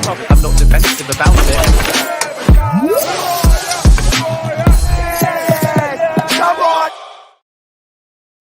I'm not defensive about it.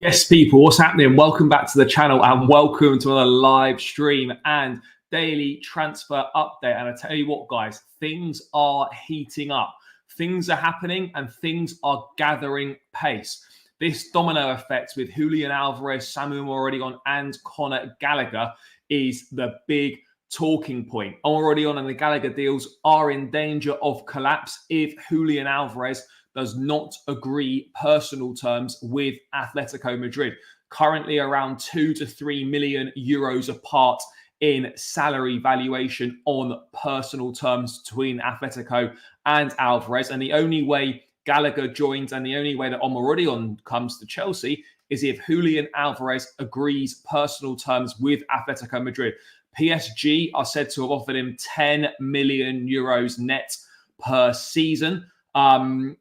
Yes, people, what's happening? Welcome back to the channel and welcome to another live stream and daily transfer update. And I tell you what, guys, things are heating up. Things are happening and things are gathering pace. This domino effect with Julian Alvarez, Samu Omorodion and Conor Gallagher is the big talking point. Omorodion and the Gallagher deals are in danger of collapse if Julian Alvarez does not agree personal terms with Atletico Madrid. Currently around 2 to 3 million euros apart in salary valuation on personal terms between Atletico and Alvarez. And the only way Gallagher joins and the only way that Omorodion comes to Chelsea is if Julian Alvarez agrees personal terms with Atletico Madrid. PSG are said to have offered him 10 million euros net per season.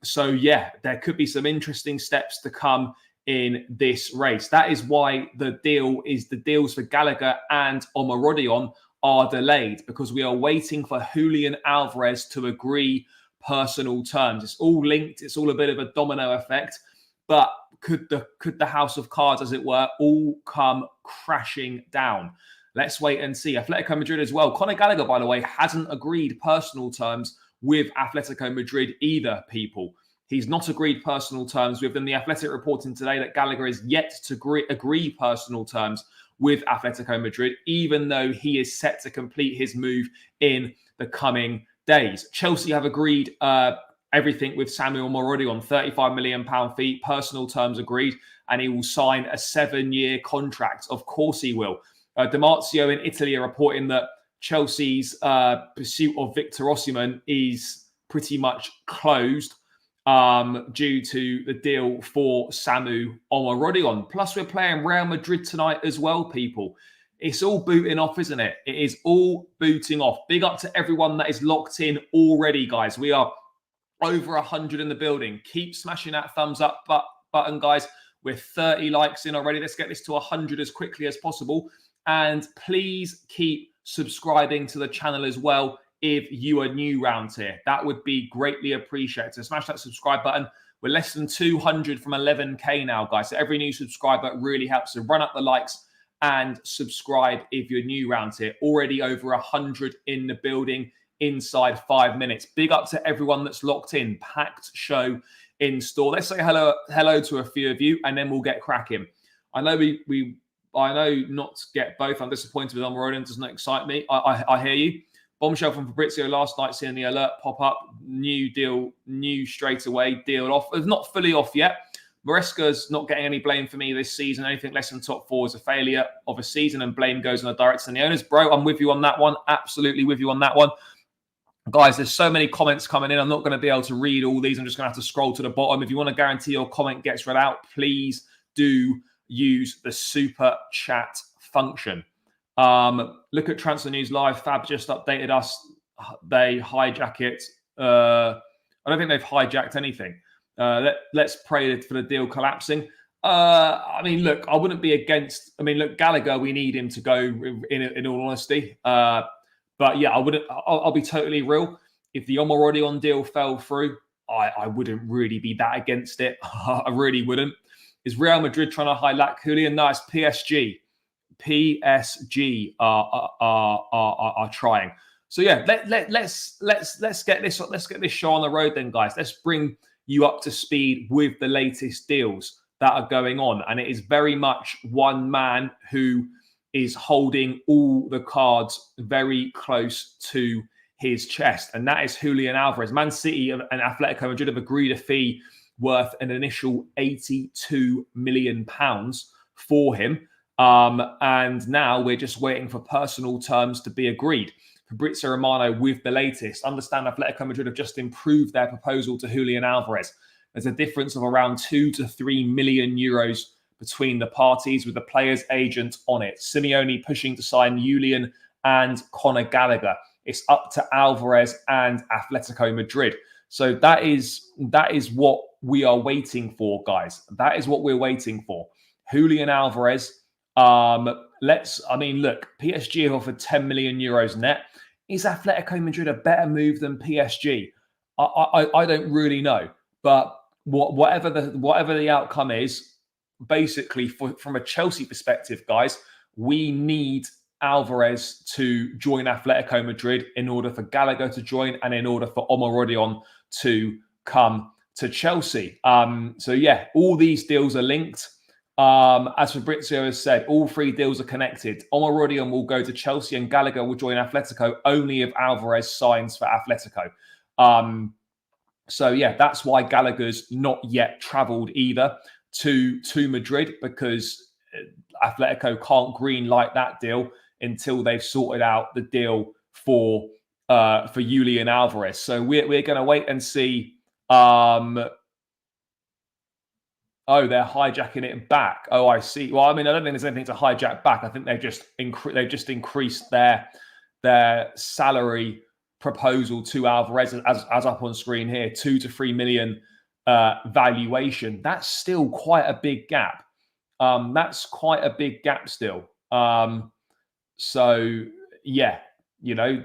So yeah, there could be some interesting steps to come in this race. That is why the deals for Gallagher and Omorodion are delayed, because we are waiting for Julian Alvarez to agree personal terms. It's all linked. It's all a bit of a domino effect. But could the house of cards, as it were, all come crashing down? Let's wait and see. Atletico Madrid as well. Conor Gallagher, by the way, hasn't agreed personal terms with Atletico Madrid either, people. He's not agreed personal terms with them. The Athletic reporting today that Gallagher is yet to agree personal terms with Atletico Madrid, even though he is set to complete his move in the coming days. Chelsea have agreed everything with Samu Omorodion, £35 million fee, personal terms agreed, and he will sign a 7-year contract. Of course he will. Marzio in Italy are reporting that Chelsea's pursuit of Victor Osimhen is pretty much closed due to the deal for Samu Omorodion. Plus, we're playing Real Madrid tonight as well, people. It's all booting off, isn't it? It is all booting off. Big up to everyone that is locked in already, guys. We are over 100 in the building. Keep smashing that thumbs up button, guys. We're 30 likes in already. Let's get this to 100 as quickly as possible. And please keep subscribing to the channel as well if you are new around here. That would be greatly appreciated. So smash that subscribe button. We're less than 200 from 11k now, guys. So every new subscriber really helps. So run up the likes and subscribe if you're new around here. Already over 100 in the building inside 5 minutes. Big up to everyone that's locked in. Packed show in store. Let's say hello to a few of you and then we'll get cracking. I know I know not to get both. I'm disappointed with Omorodion. Doesn't excite me. I hear you. Bombshell from Fabrizio last night, seeing the alert pop up. New deal, new straight away. Deal off. It's not fully off yet. Maresca's not getting any blame for me this season. Anything less than top 4 is a failure of a season, and blame goes on the directors and the owners. Bro, I'm with you on that one. Absolutely with you on that one. Guys, there's so many comments coming in. I'm not going to be able to read all these. I'm just going to have to scroll to the bottom. If you want to guarantee your comment gets read out, please do use the super chat function. Look at Transfer News Live. Fab just updated us. They hijack it. I don't think they've hijacked anything. Let's pray for the deal collapsing. I mean, look, I wouldn't be against. I mean, look, Gallagher, we need him to go. In all honesty, but yeah, I wouldn't. I'll be totally real. If the Omorodion deal fell through, I wouldn't really be that against it. I really wouldn't. Is Real Madrid trying to highlight Julian? No, it's PSG. PSG are trying. So yeah, let's get this show on the road then, guys. Let's bring you up to speed with the latest deals that are going on, and it is very much one man who is holding all the cards very close to his chest, and that is Julian Alvarez. Man City and Atletico Madrid have agreed a fee worth an initial £82 million for him. And now we're just waiting for personal terms to be agreed. Fabrizio Romano with the latest. Understand Atletico Madrid have just improved their proposal to Julian Alvarez. There's a difference of around 2 to 3 million euros between the parties, with the player's agent on it. Simeone pushing to sign Julian and Conor Gallagher. It's up to Alvarez and Atletico Madrid. So that is what we are waiting for, guys. That is what we're waiting for. Julian Alvarez. Look, PSG have offered 10 million euros net. Is Atletico Madrid a better move than PSG? I don't really know, but whatever the outcome is, basically from a Chelsea perspective, guys, we need Alvarez to join Atletico Madrid in order for Gallagher to join and in order for Omorodion to come to Chelsea. So yeah, all these deals are linked. As Fabrizio has said, all 3 deals are connected. Omorodion will go to Chelsea and Gallagher will join Atletico only if Alvarez signs for Atletico. So yeah, that's why Gallagher's not yet travelled either to Madrid, because Atletico can't green light that deal until they've sorted out the deal for Julian Alvarez. So we're going to wait and see. Oh, they're hijacking it back. Oh, I see. Well, I mean, I don't think there's anything to hijack back. I think they've just increased their salary proposal to Alvarez as up on screen here, 2 to 3 million valuation. That's still quite a big gap. That's quite a big gap still. So yeah, you know,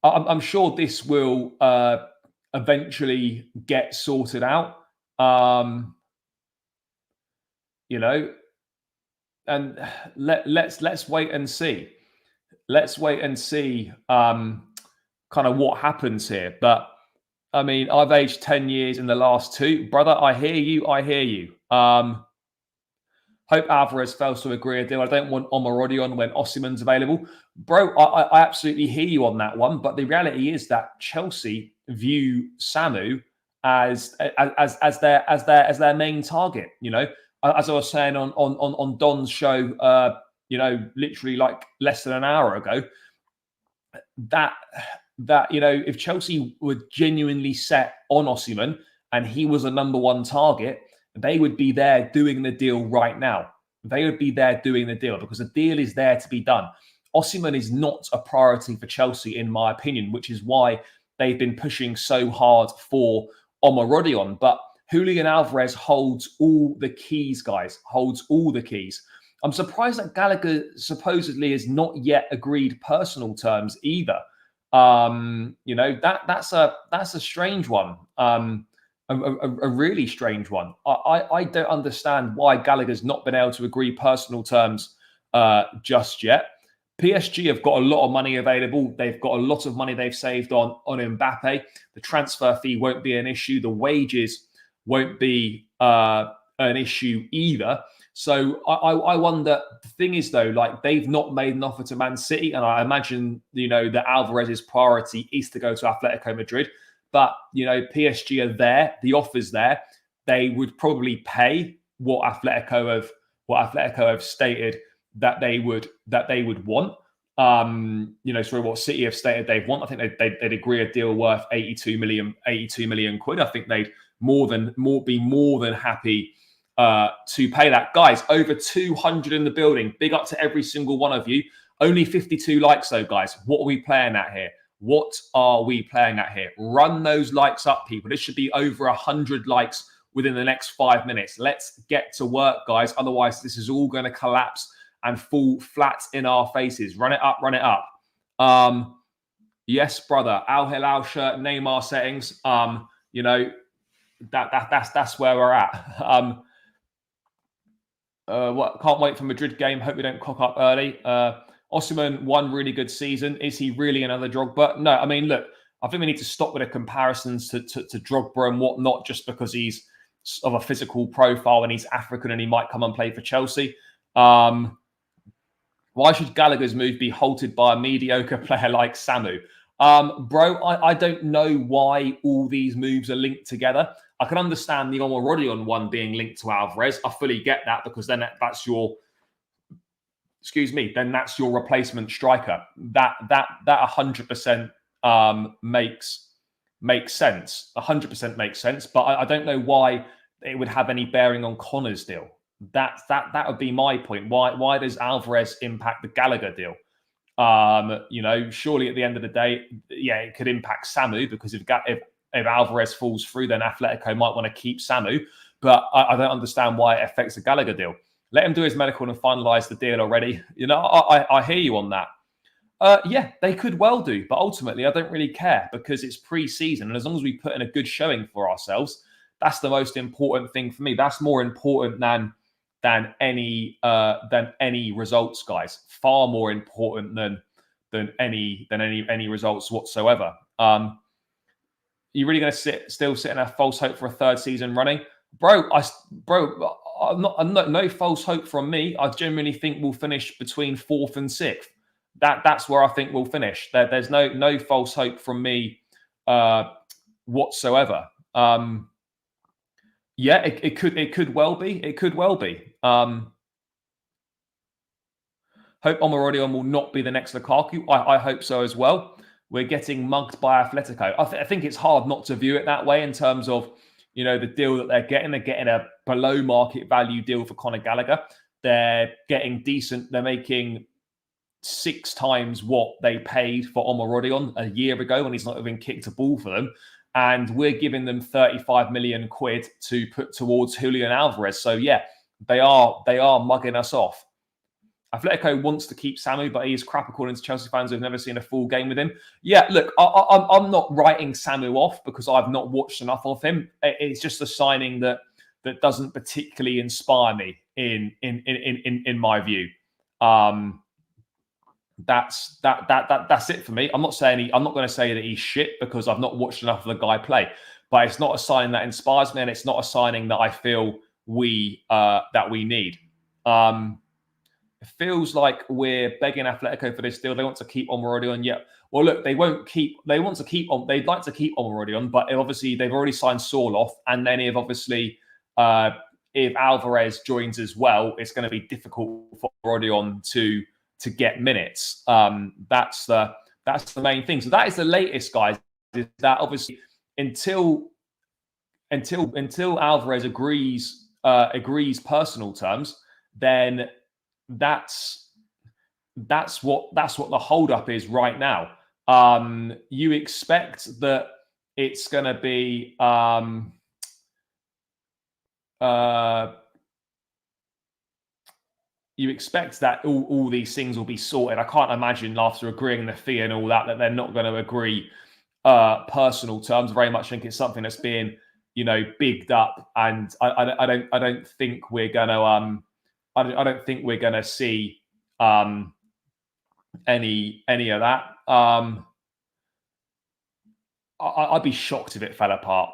I'm sure this will eventually get sorted out. You know, and let's wait and see. Let's wait and see kind of what happens here. But I mean, I've aged 10 years in the last 2. Brother, I hear you. I hear you. Hope Alvarez fails to agree a deal. I don't want Omorodion when Osimhen's available. Bro, I absolutely hear you on that one. But the reality is that Chelsea view Samu as their main target. You know, as I was saying on Don's show, you know, literally like less than an hour ago, that you know, if Chelsea were genuinely set on Osimhen and he was a number 1 target, they would be there doing the deal right now. They would be there doing the deal because the deal is there to be done. Osimhen is not a priority for Chelsea, in my opinion, which is why they've been pushing so hard for Omorodion. But Julian Alvarez holds all the keys, guys, holds all the keys. I'm surprised that Gallagher supposedly has not yet agreed personal terms either. You know, that's a strange one. A really strange one. I don't understand why Gallagher's not been able to agree personal terms just yet. PSG have got a lot of money available. They've got a lot of money they've saved on Mbappe. The transfer fee won't be an issue. The wages won't be an issue either. So I wonder, the thing is though, like they've not made an offer to Man City. And I imagine, you know, that Alvarez's priority is to go to Atletico Madrid. But, you know, PSG are there. The offer's there. They would probably pay what Atletico have stated that they would want. You know, sorry, what City have stated they want. I think they'd agree a deal worth 82 million quid. I think they'd be more than happy to pay that. Guys, over 200 in the building. Big up to every single one of you. Only 52 likes though, guys. What are we playing at here? What are we playing at here? Run those likes up, people. This should be over 100 likes within the next 5 minutes. Let's get to work, guys. Otherwise, this is all going to collapse and fall flat in our faces. Run it up, run it up. Yes, brother. Al Hilal shirt, Neymar settings. You know, that's where we're at. Can't wait for Madrid game. Hope we don't cock up early. Osimhen, one really good season. Is he really another Drogba? No, I mean, look, I think we need to stop with the comparisons to Drogba and whatnot, just because he's of a physical profile and he's African and he might come and play for Chelsea. Why should Gallagher's move be halted by a mediocre player like Samu? Bro, I don't know why all these moves are linked together. I can understand the Omorodion one being linked to Alvarez. I fully get that, because then that's your... then that's your replacement striker. That 100% makes sense. 100% makes sense. But I don't know why it would have any bearing on Conor's deal. That would be my point. Why does Alvarez impact the Gallagher deal? You know, surely at the end of the day, yeah, it could impact Samu, because if Alvarez falls through, then Atletico might want to keep Samu. But I don't understand why it affects the Gallagher deal. Let him do his medical and finalise the deal already. You know, I hear you on that. Yeah, they could well do, but ultimately I don't really care because it's pre-season, and as long as we put in a good showing for ourselves, that's the most important thing for me. That's more important than any results, guys. Far more important than any results whatsoever. You really going to still sit in a false hope for a third season running, bro? I'm not no false hope from me. I genuinely think we'll finish between 4th and 6th. That's where I think we'll finish. There's no false hope from me whatsoever. Yeah, it could well be. It could well be. Hope Omorodion will not be the next Lukaku. I hope so as well. We're getting mugged by Atletico. I think it's hard not to view it that way in terms of, the deal that they're getting. They're getting a below market value deal for Conor Gallagher. They're getting decent. They're making 6 times what they paid for Omorodion a year ago when he's not even kicked a ball for them. And we're giving them 35 million quid to put towards Julian Alvarez. So yeah, they are mugging us off. Atletico wants to keep Samu, but he is crap according to Chelsea fans who've never seen a full game with him. Yeah, look, I'm not writing Samu off because I've not watched enough of him. It's just a signing that doesn't particularly inspire me in my view. That's it for me. I'm not going to say that he's shit because I've not watched enough of the guy play. But it's not a signing that inspires me, and it's not a signing that I feel we need. It feels like we're begging Atletico for this deal. They want to keep Omorodion. Yeah. Well, look, they won't keep. They want to keep on. They'd like to keep Omorodion, but obviously they've already signed Sorloth, and then if Alvarez joins as well, it's going to be difficult for Omorodion to get minutes. That's the main thing. So that is the latest, guys. Is that obviously until Alvarez agrees personal terms, then that's what the holdup is right now. You expect that it's going to be you expect that all these things will be sorted. I can't imagine after agreeing the fee and all that they're not going to agree personal terms. Very much think it's something that's being bigged up, and I don't think we're going to I don't think we're going to see any of that. I'd be shocked if it fell apart.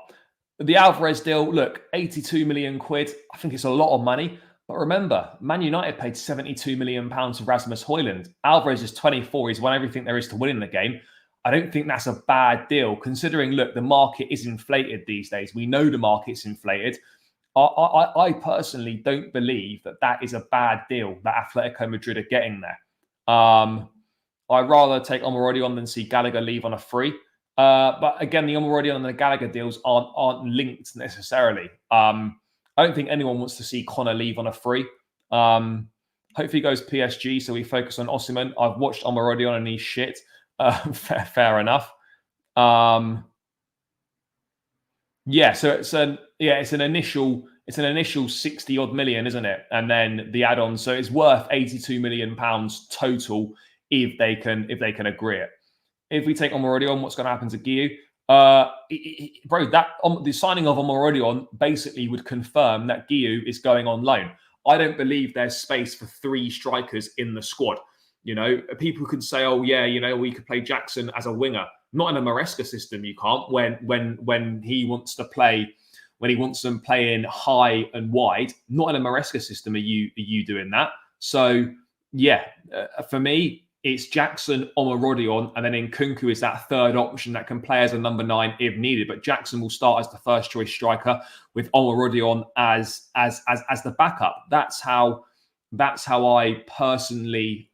The Alvarez deal, look, 82 million quid. I think it's a lot of money. But remember, Man United paid 72 million pounds for Rasmus Højlund. Alvarez is 24. He's won everything there is to win in the game. I don't think that's a bad deal, considering, look, the market is inflated these days. We know the market's inflated. I personally don't believe that is a bad deal that Atletico Madrid are getting there. I'd rather take Omorodion than see Gallagher leave on a free. But again, the Omorodion and the Gallagher deals aren't linked necessarily. I don't think anyone wants to see Conor leave on a free. Hopefully he goes PSG, so we focus on Osimhen. I've watched Omorodion and he's shit. Fair enough. Yeah, so it's an initial 60 odd million, isn't it? And then the add-on, so it's worth 82 million pounds total if they can agree it. If we take Omorodion, what's going to happen to Guiu? Bro, the signing of Omorodion basically would confirm that Guiu is going on loan. I don't believe there's space for 3 strikers in the squad. People could say, oh yeah, we could play Jackson as a winger. Not in a Maresca system, you can't. When he wants to play, when he wants them playing high and wide, not in a Maresca system are you doing that. So yeah, for me, it's Jackson, Omorodion, and then Nkunku is that third option that can play as a number 9 if needed. But Jackson will start as the first choice striker with Omorodion as the backup. That's how I personally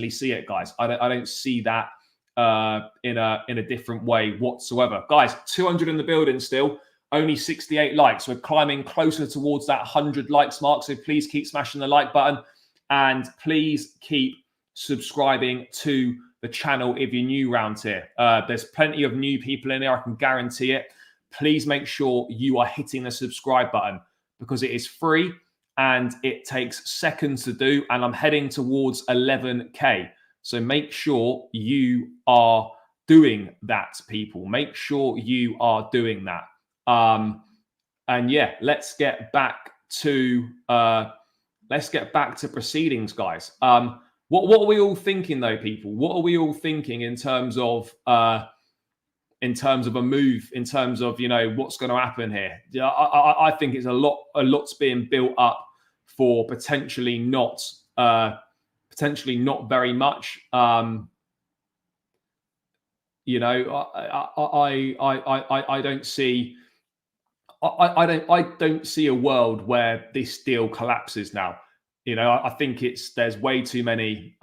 see it, guys. I don't see that in a different way whatsoever. Guys, 200 in the building still. Only 68 likes. We're climbing closer towards that 100 likes mark. So please keep smashing the like button. And please keep subscribing to the channel if you're new around here. There's plenty of new people in there, I can guarantee it. Please make sure you are hitting the subscribe button because it is free and it takes seconds to do. And I'm heading towards 11K. So make sure you are doing that, people. Make sure you are doing that. And yeah, let's get back to proceedings, guys. What are we all thinking, though, people? What are we all thinking in terms of a move, in terms of, you know, what's going to happen here? Yeah, I think it's a lot's being built up for potentially not very much. You know, I don't see. I don't see a world where this deal collapses now. You know, I think there's way too many.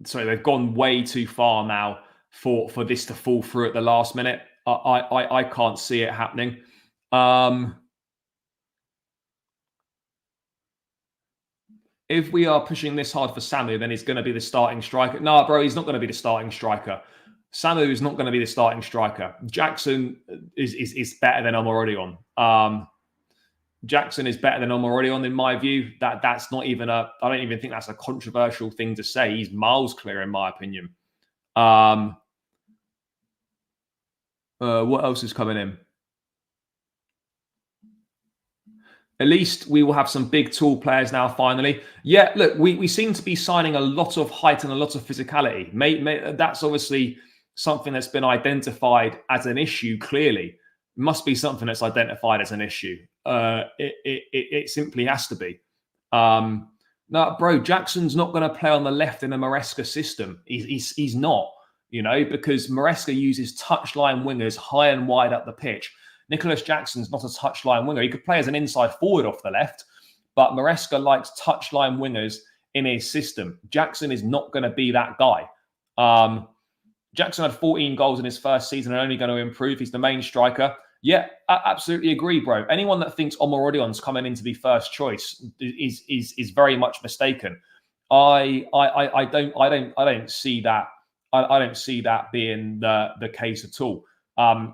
Sorry, they've gone way too far now for this to fall through at the last minute. I can't see it happening. If we are pushing this hard for Samu, then he's going to be the starting striker. No, bro, he's not going to be the starting striker. Samu is not going to be the starting striker. Jackson is better than Omorodion. Jackson is better than Omorodion in my view. That's not even I don't even think that's a controversial thing to say. He's miles clear in my opinion. What else is coming in? At least we will have some big, tall players now, finally. Yeah, look, we seem to be signing a lot of height and a lot of physicality. That's obviously something that's been identified as an issue, clearly. It must be something that's identified as an issue. It simply has to be. No, bro, Jackson's not going to play on the left in a Maresca system. He's not, you know, because Maresca uses touchline wingers high and wide up the pitch. Nicholas Jackson's not a touchline winger. He could play as an inside forward off the left, but Maresca likes touchline wingers in his system. Jackson is not going to be that guy. Jackson had 14 goals in his first season and only going to improve. He's the main striker. Yeah, I absolutely agree, bro. Anyone that thinks Omorodion's coming in to be first choice is very much mistaken. I don't see that. I don't see that being the case at all.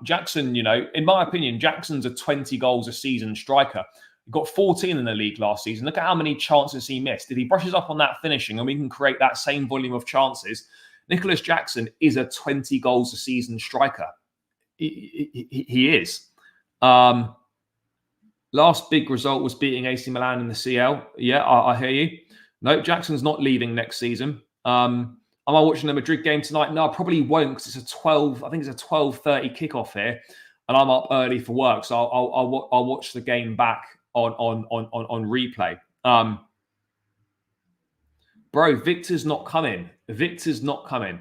Jackson, you know, in my opinion, Jackson's a 20 goals a season striker. He got 14 in the league last season. Look at how many chances he missed. If he brushes up on that finishing and we can create that same volume of chances, Nicholas Jackson is a 20 goals a season striker. He is. Last big result was beating AC Milan in the CL. Yeah, I hear you. No, Jackson's not leaving next season. Am I watching the Madrid game tonight? No, I probably won't because it's a 12. I think it's a 12:30 kickoff here, and I'm up early for work, so I'll watch the game back on replay. Bro, Victor's not coming. Victor's not coming,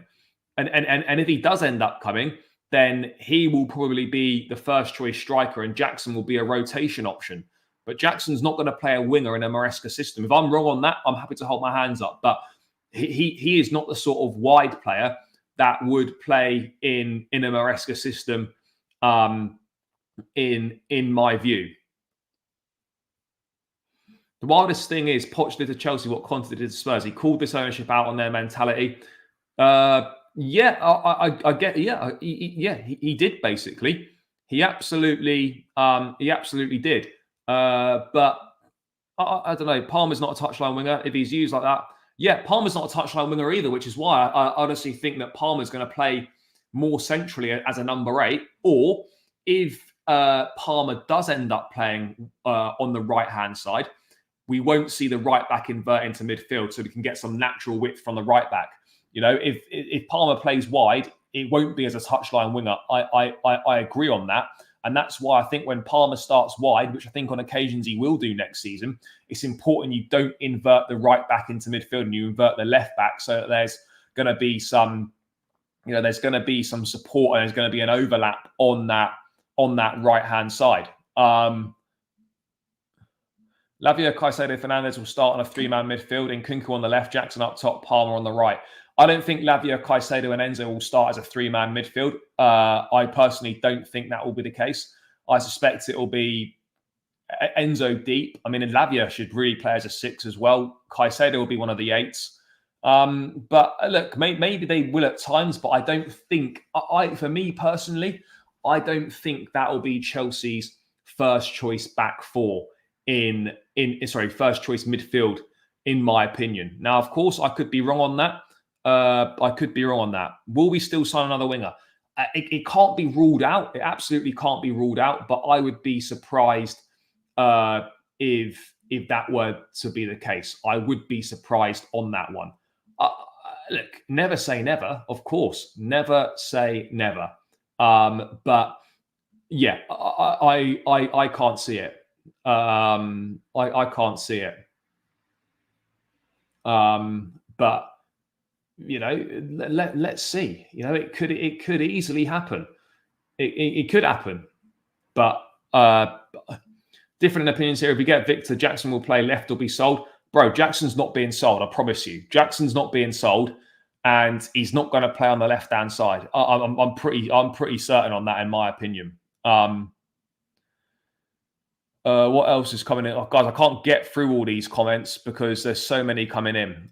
and if he does end up coming, then he will probably be the first choice striker, and Jackson will be a rotation option. But Jackson's not going to play a winger in a Maresca system. If I'm wrong on that, I'm happy to hold my hands up, but he is not the sort of wide player that would play in a Maresca system, in my view. The wildest thing is Poch did to Chelsea what Conte did to Spurs. He called this ownership out on their mentality. Yeah, I get. Yeah, he did basically. He absolutely did. But I don't know. Palmer's not a touchline winger. If he's used like that, yeah, Palmer's not a touchline winger either, which is why I honestly think that Palmer's going to play more centrally as a number 8. Or if Palmer does end up playing on the right-hand side, we won't see the right back invert into midfield, so we can get some natural width from the right back. You know, if Palmer plays wide, it won't be as a touchline winger. I agree on that. And that's why I think when Palmer starts wide, which I think on occasions he will do next season, it's important you don't invert the right back into midfield and you invert the left back, so that there's going to be some, you know, there's going to be some support and there's going to be an overlap on that right-hand side. Lavia, Caicedo, Fernandez will start on a 3-man midfield, and Kunku on the left, Jackson up top, Palmer on the right. I don't think Lavia, Caicedo and Enzo will start as a 3-man midfield. I personally don't think that will be the case. I suspect it will be Enzo deep. I mean, Lavia should really play as a 6 as well. Caicedo will be one of the 8s. But look, maybe they will at times, but I don't think, for me personally, I don't think that will be Chelsea's first choice back 4 first choice midfield in my opinion. Now, of course, I could be wrong on that. Will we still sign another winger? It can't be ruled out. It absolutely can't be ruled out. But I would be surprised if that were to be the case. I would be surprised on that one. Look, never say never. Of course, never say never. But yeah, I can't see it. I can't see it. But let's see. It could easily happen. It could happen. But different opinions here. If we get Victor, Jackson will play left or be sold. Bro, Jackson's not being sold. I promise you. Jackson's not being sold, and he's not going to play on the left-hand side. I'm pretty certain on that, in my opinion. What else is coming in? Oh, guys, I can't get through all these comments because there's so many coming in.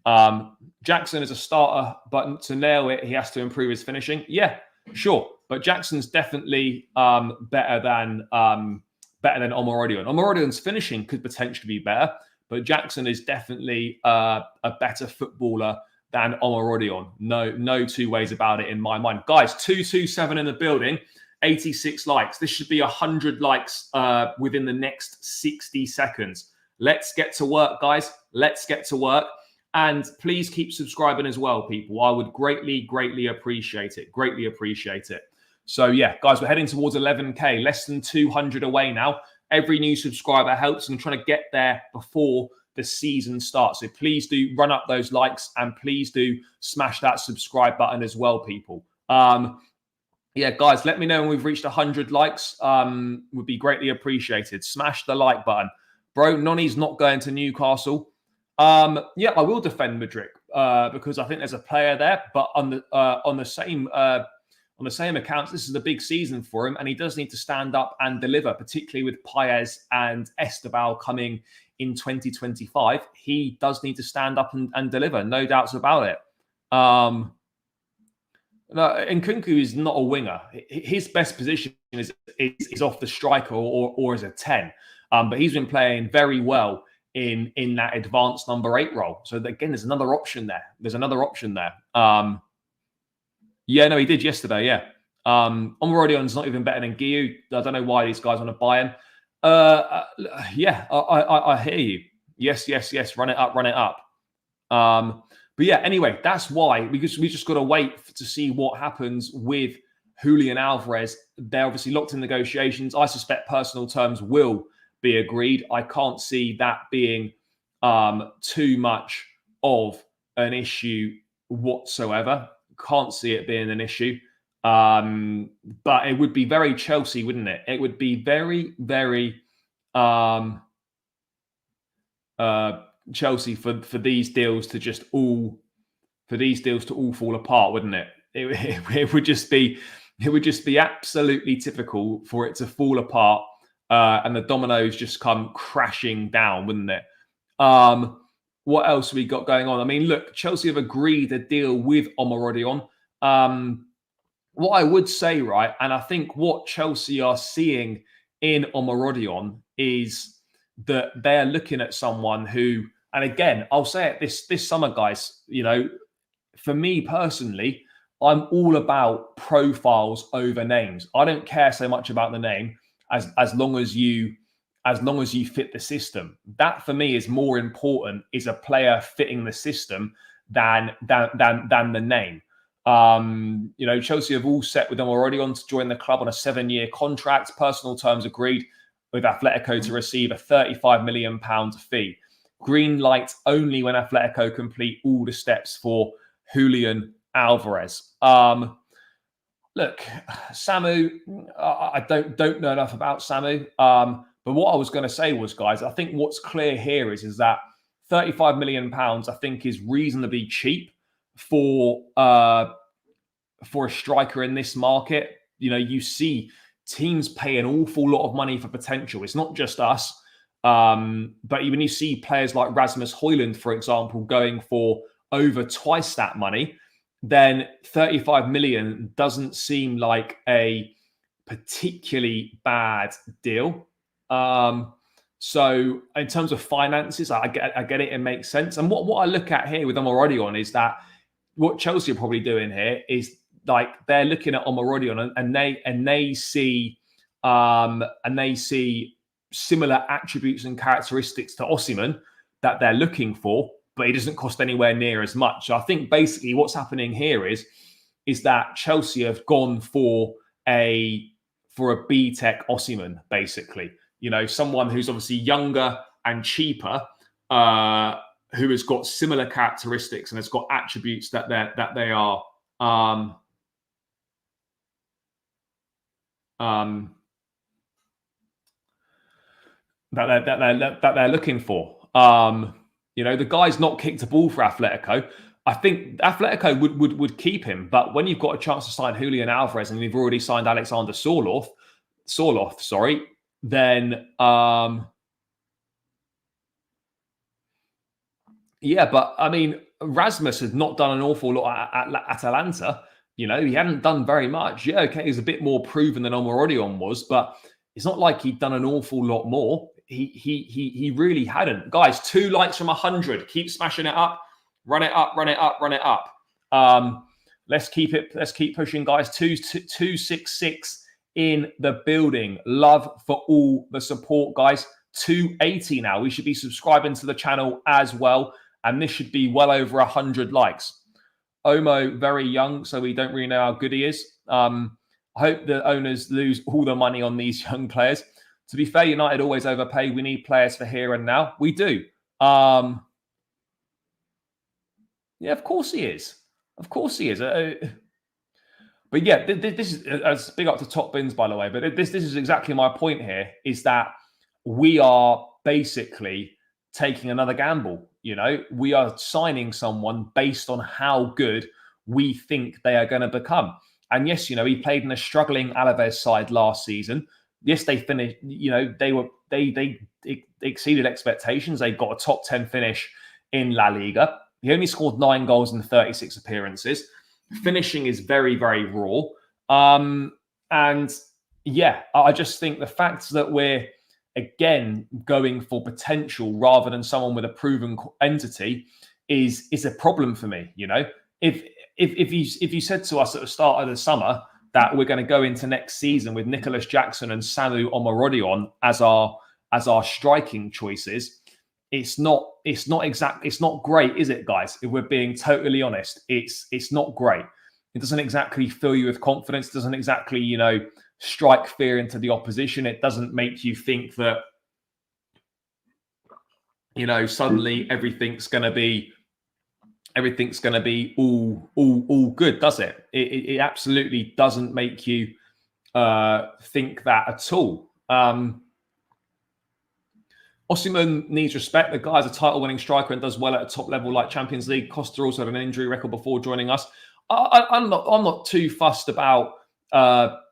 Jackson is a starter, but to nail it, he has to improve his finishing. Yeah, sure. But Jackson's definitely better than Omorodion. Omorodion's finishing could potentially be better, but Jackson is definitely a better footballer than Omorodion. No two ways about it in my mind. Guys, 227 in the building. 86 likes. This should be 100 likes within the next 60 seconds. Let's get to work, guys. Let's get to work. And please keep subscribing as well, people. I would greatly appreciate it. Greatly appreciate it. So yeah, guys, we're heading towards 11K, less than 200 away now. Every new subscriber helps. I'm trying to get there before the season starts. So please do run up those likes and please do smash that subscribe button as well, people. Yeah, guys, let me know when we've reached 100 likes. Would be greatly appreciated. Smash the like button. Bro, Noni's not going to Newcastle. Yeah, I will defend Madrid because I think there's a player there. But on the same accounts, this is a big season for him, and he does need to stand up and deliver, particularly with Paez and Esteban coming in 2025. He does need to stand up and deliver, no doubts about it. No, Nkunku is not a winger. His best position is off the striker or as a 10. But he's been playing very well in that advanced number 8 role. So again, there's another option there. Yeah, no, he did yesterday. Yeah. Omorodion's not even better than Guiu. I don't know why these guys want to buy him. Yeah, I hear you. Yes. Run it up. But yeah, anyway, that's why we just got to wait to see what happens with Julian Alvarez. They're obviously locked in negotiations. I suspect personal terms will be agreed. I can't see that being too much of an issue whatsoever. Can't see it being an issue. But it would be very Chelsea, wouldn't it? It would be very Chelsea for these deals to just all fall apart, wouldn't it? It would just be absolutely typical for it to fall apart and the dominoes just come crashing down, wouldn't it? What else have we got going on? I mean, look, Chelsea have agreed a deal with Omorodion. What I would say, right, and I think what Chelsea are seeing in Omorodion is that they're looking at someone who, and again, I'll say it this summer, guys, for me personally, I'm all about profiles over names. I don't care so much about the name as long as you fit the system. That for me is more important, is a player fitting the system than the name. Chelsea have all set with Omorodion to join the club on a 7-year contract. Personal terms agreed with Atletico to receive a £35 million fee. Green light only when Atletico complete all the steps for Julian Alvarez. Look, Samu, I don't know enough about Samu. But what I was going to say was, guys, I think what's clear here is that £35 million, I think, is reasonably cheap for a striker in this market. You see teams pay an awful lot of money for potential. It's not just us. But even you see players like Rasmus Højlund, for example, going for over twice that money, then 35 million doesn't seem like a particularly bad deal. So in terms of finances, I get it. It makes sense. And what I look at here with Omorodion is that what Chelsea are probably doing here is like they're looking at Omorodion and they see similar attributes and characteristics to Osimhen that they're looking for, but it doesn't cost anywhere near as much. So I think basically what's happening here is that Chelsea have gone for a B-Tech Osimhen, basically. You know, someone who's obviously younger and cheaper, who has got similar characteristics and has got attributes that they are that they're looking for. You know, the guy's not kicked a ball for Atletico. I think Atletico would keep him, but when you've got a chance to sign Julian Alvarez and you've already signed Alexander Sorloth, then yeah, but I mean, Rasmus has not done an awful lot at Atalanta. You know, he hadn't done very much. Yeah, okay, he's a bit more proven than Omorodion was, but it's not like he'd done an awful lot more. He really hadn't. Guys, 2 likes from 100. Keep smashing it up. Run it up. Let's keep pushing, guys. 266 in the building. Love for all the support, guys. 280 now. We should be subscribing to the channel as well. And this should be well over 100 likes. Omo, very young, so we don't really know how good he is. I hope the owners lose all the money on these young players. To be fair, United always overpay. We need players for here and now. We do. Yeah, of course he is. Of course he is. But yeah, this is as big up to Top Bins, by the way. But this is exactly my point here, is that we are basically taking another gamble. You know, we are signing someone based on how good we think they are going to become. And yes, you know, he played in a struggling Alaves side last season. Yes, they finished, you know, they exceeded expectations. They got a top 10 finish in La Liga. He only scored 9 goals in 36 appearances. Finishing is very, very raw. And yeah, I just think the fact that we're again going for potential rather than someone with a proven entity is a problem for me. You know, if you said to us at the start of the summer that we're going to go into next season with Nicholas Jackson and Samu Omorodion as our striking choices, it's not great, is it, guys? If we're being totally honest, it's not great. It doesn't exactly fill you with confidence. It doesn't exactly, you know, strike fear into the opposition. It doesn't make you think that, you know, suddenly everything's going to be all good, does it? It absolutely doesn't make you think that at all. Osimhen needs respect. The guy's a title-winning striker and does well at a top level like Champions League. Costa also had an injury record before joining us. I'm not too fussed about.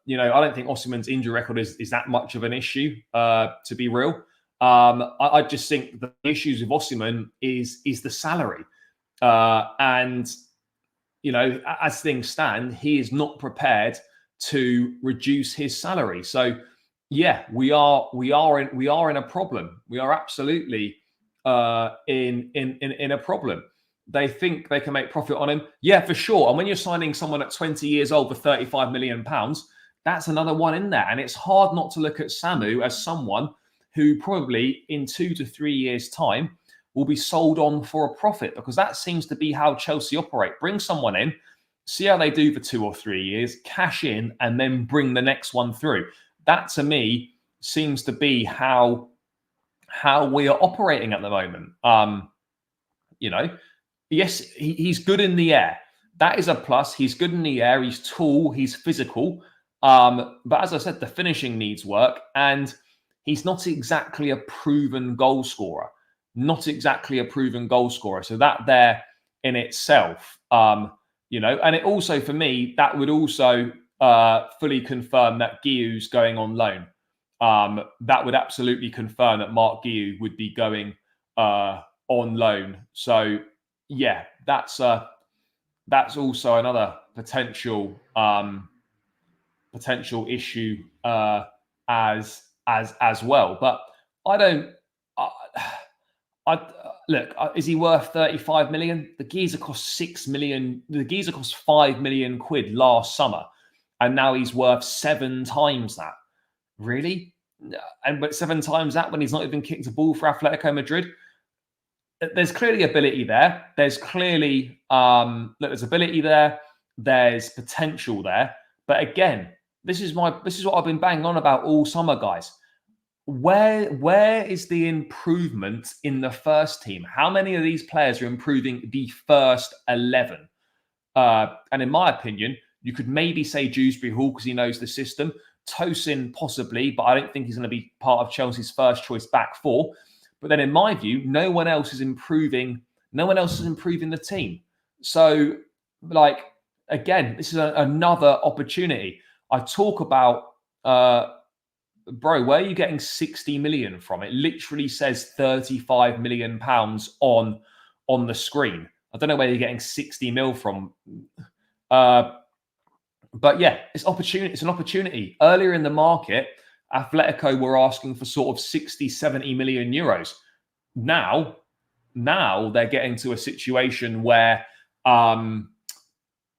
You know, I don't think Osimhen's injury record is that much of an issue. To be real, I just think the issues with Osimhen is the salary. And, you know, as things stand, he is not prepared to reduce his salary. So, yeah, we are in a problem. We are absolutely in a problem. They think they can make profit on him. Yeah, for sure. And when you're signing someone at 20 years old for £35 million, that's another one in there. And it's hard not to look at Samu as someone who probably in 2 to 3 years' time will be sold on for a profit, because that seems to be how Chelsea operate. Bring someone in, see how they do for 2 or 3 years, cash in, and then bring the next one through. That, to me, seems to be how we are operating at the moment. You know, yes, he's good in the air. That is a plus. He's good in the air. He's tall. He's physical. But as I said, the finishing needs work. And he's not exactly a proven goal scorer. Not exactly a proven goal scorer. So that there in itself, you know, and it also, for me, that would also fully confirm that Guiu's going on loan. That would absolutely confirm that Mark Guiu would be going on loan. So yeah, that's also another potential issue as well. But I don't I, look, is he worth 35 million? The geezer cost 6 million. The geezer cost 5 million quid last summer, and now he's worth 7 times that. Really? But 7 times that when he's not even kicked a ball for Atletico Madrid. There's clearly ability there. There's clearly look, there's ability there. There's potential there. But again, this is what I've been banging on about all summer, guys. Where is the improvement in the first team? How many of these players are improving the first 11? And in my opinion, you could maybe say Dewsbury Hall because he knows the system. Tosin possibly, but I don't think he's going to be part of Chelsea's first choice back four. But then in my view, no one else is improving. No one else is improving the team. So, like, again, this is another opportunity. I talk about, bro, where are you getting 60 million from? It literally says 35 million pounds on the screen. I don't know where you're getting 60 mil from. But yeah, it's opportunity. It's an opportunity. Earlier in the market, Atletico were asking for sort of 60, 70 million euros. Now they're getting to a situation where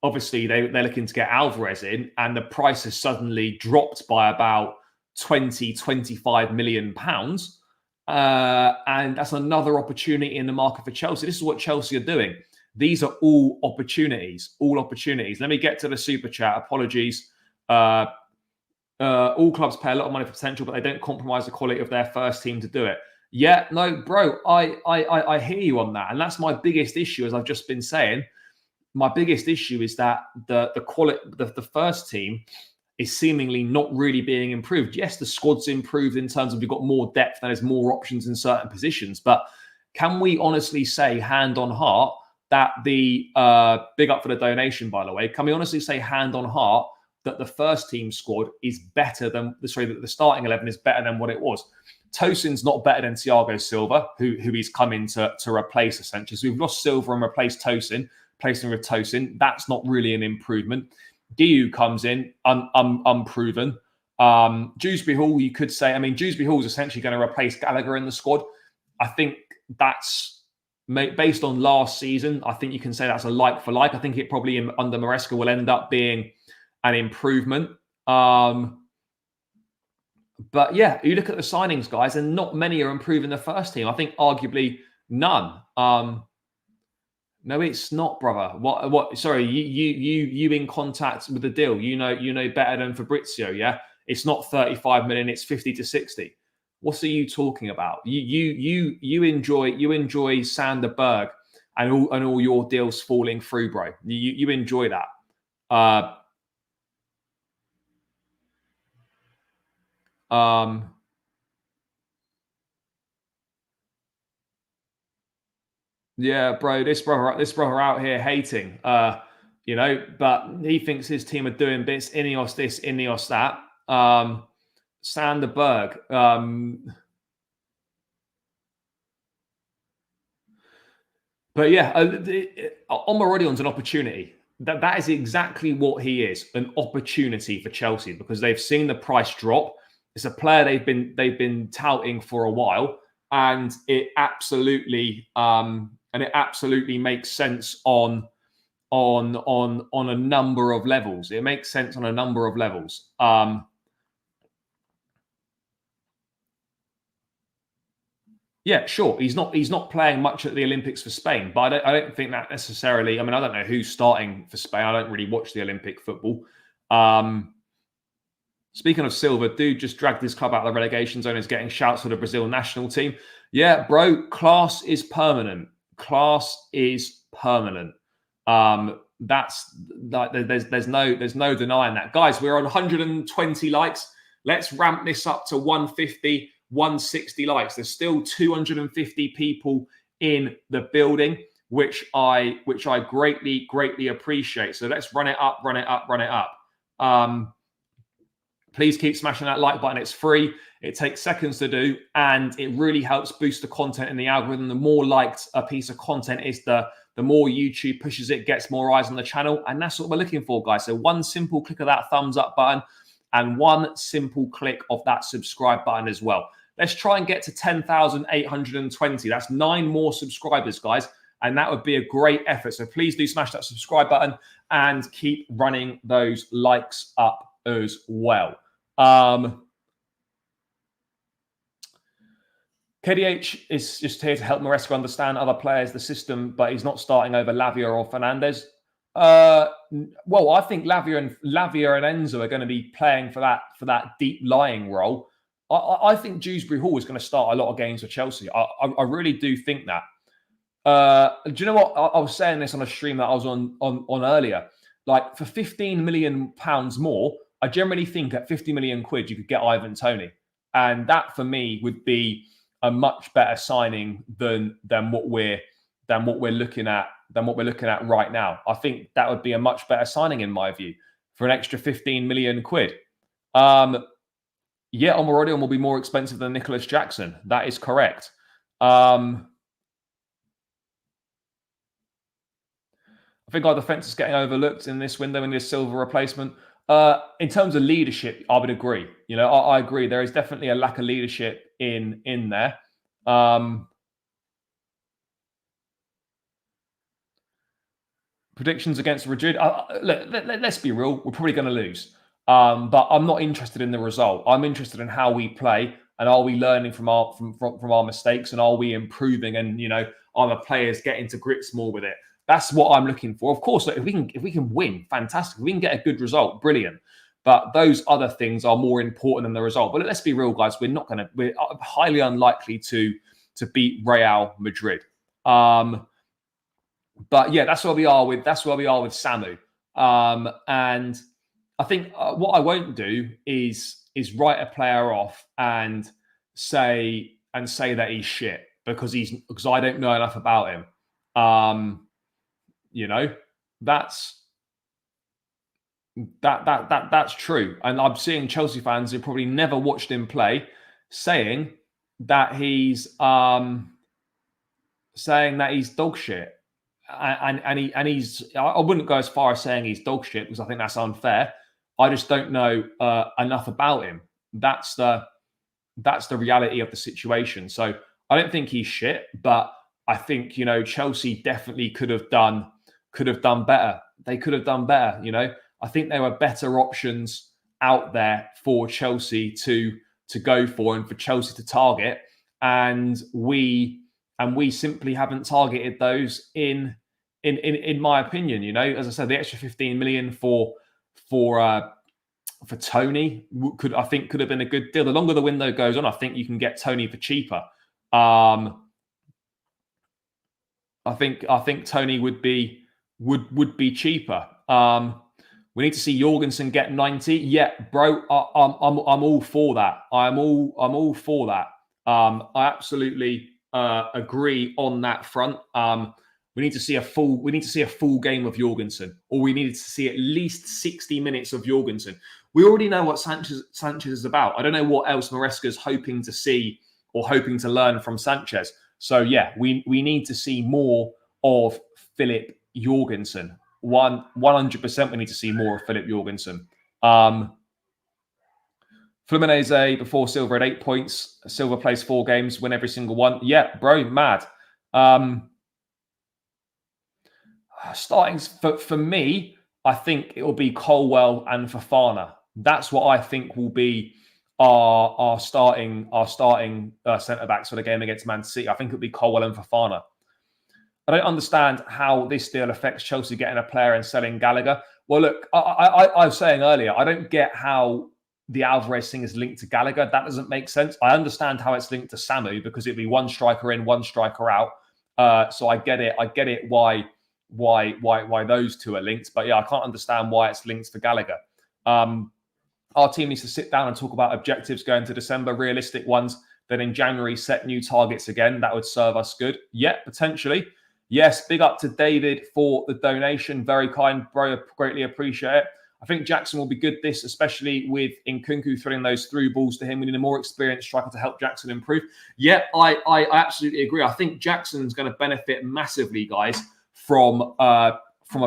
obviously they're looking to get Alvarez in, and the price has suddenly dropped by about 20, 25 million pounds. And that's another opportunity in the market for Chelsea. This is what Chelsea are doing. These are all opportunities. Let me get to the super chat. Apologies. All clubs pay a lot of money for potential, but they don't compromise the quality of their first team to do it. Yeah, no, bro, I hear you on that. And that's my biggest issue, as I've just been saying. My biggest issue is that the quality, the first team is seemingly not really being improved. Yes, the squad's improved in terms of you've got more depth and there's more options in certain positions. But can we honestly say, hand on heart, that the big up for the donation, by the way, can we honestly say hand on heart that the first team squad is better than that the starting 11 is better than what it was? Tosin's not better than Thiago Silva, who he's come in to replace essentially. So we've lost Silva and replaced Tosin, placing with Tosin. That's not really an improvement. Diu comes in unproven. Dewsbury Hall, you could say, I mean, Dewsbury Hall is essentially going to replace Gallagher in the squad. I think that's based on last season. I think you can say that's a like for like. I think it probably under Maresca will end up being an improvement. But yeah, you look at the signings, guys, and not many are improving the first team. I think arguably none. No, it's not, brother. What? Sorry, you in contact with the deal? You know better than Fabrizio. Yeah, it's not 35 million. It's 50 to 60. What are you talking about? You enjoy Sander Berg and all your deals falling through, bro. You enjoy that. Yeah, bro, this brother out here hating, but he thinks his team are doing bits, Ineos this, Ineos that. Sander Berg. But yeah, Omorodion's an opportunity. That is exactly what he is, an opportunity for Chelsea, because they've seen the price drop. It's a player they've been touting for a while, and it absolutely makes sense on a number of levels. It makes sense on a number of levels. Yeah, sure. He's not playing much at the Olympics for Spain, but I don't think that necessarily. I mean, I don't know who's starting for Spain. I don't really watch the Olympic football. Speaking of Silva, dude just dragged his club out of the relegation zone. Is getting shouts for the Brazil national team. Yeah, bro. Class is permanent. Class is permanent. That's like there's no denying that, guys. We're on 120 likes. Let's ramp this up to 150. 160 likes. There's still 250 people in the building, which I greatly appreciate. So let's run it up. Please keep smashing that like button. It's free. It takes seconds to do, and it really helps boost the content in the algorithm. The more liked a piece of content is, the more YouTube pushes it, gets more eyes on the channel, and that's what we're looking for, guys. So one simple click of that thumbs up button and one simple click of that subscribe button as well. Let's try and get to 10,820. That's 9 more subscribers, guys. And that would be a great effort. So please do smash that subscribe button and keep running those likes up as well. KDH is just here to help Maresca understand other players, the system, but he's not starting over Lavia or Fernandez. Well, I think Lavia and Enzo are going to be playing for that deep lying role. I think Dewsbury Hall is going to start a lot of games for Chelsea. I really do think that. Do you know what? I was saying this on a stream that I was on earlier. Like, for £15 million more, I generally think at 50 million quid you could get Ivan Toney, and that for me would be a much better signing than what we're looking at right now. I think that would be a much better signing in my view for an extra 15 million quid. Yeah, Omorodion will be more expensive than Nicholas Jackson. That is correct. I think our defence is getting overlooked in this window in this Silva replacement. In terms of leadership, I would agree. You know, I agree. There is definitely a lack of leadership in there. Predictions against Madrid. Let's be real. We're probably going to lose. But I'm not interested in the result. I'm interested in how we play, and are we learning from our mistakes, and are we improving, and are the players getting to grips more with it? That's what I'm looking for. Of course, if we can win, fantastic. If we can get a good result, brilliant. But those other things are more important than the result. But let's be real, guys. We're highly unlikely to beat Real Madrid. But yeah, that's where we are with Samu. And I think what I won't do is write a player off and say that he's shit because I don't know enough about him. That's true. And I'm seeing Chelsea fans who probably never watched him play saying that he's dog shit. And he's, I wouldn't go as far as saying he's dog shit because I think that's unfair. I just don't know enough about him. That's the reality of the situation. So I don't think he's shit, but I think Chelsea definitely could have done better. They could have done better. I think there were better options out there for Chelsea to go for and for Chelsea to target, and we simply haven't targeted those in my opinion. As I said, the extra 15 million for Tony could have been a good deal. The longer the window goes on, I think you can get Tony for cheaper. I think Tony would be cheaper. We need to see Jorgensen get 90. Yeah, bro, I'm all for that. I'm all for that. I absolutely agree on that front. We need to see a full game of Jorgensen, or we needed to see at least 60 minutes of Jorgensen. We already know what Sanchez is about. I don't know what else Maresca's hoping to see or hoping to learn from Sanchez. So yeah, we need to see more of Philip Jorgensen. 100% we need to see more of Philip Jorgensen. Fluminense before Silva at 8 points. Silva plays 4 games, win every single one. Yeah, bro, mad. Starting for me, I think it will be Colwell and Fofana. That's what I think will be our starting centre backs for the game against Man City. I think it'll be Colwell and Fofana. I don't understand how this deal affects Chelsea getting a player and selling Gallagher. Well, look, I was saying earlier, I don't get how the Alvarez thing is linked to Gallagher. That doesn't make sense. I understand how it's linked to Samu because it'd be one striker in, one striker out. So I get it. I get it why those two are linked. But yeah, I can't understand why it's linked to Gallagher. Our team needs to sit down and talk about objectives going to December, realistic ones. Then in January, set new targets again. That would serve us good. Yeah, potentially. Yes, big up to David for the donation. Very kind, bro. Greatly appreciate it. I think Jackson will be good this, especially with Nkunku throwing those through balls to him. We need a more experienced striker to help Jackson improve. Yeah, I absolutely agree. I think Jackson's going to benefit massively, guys, from a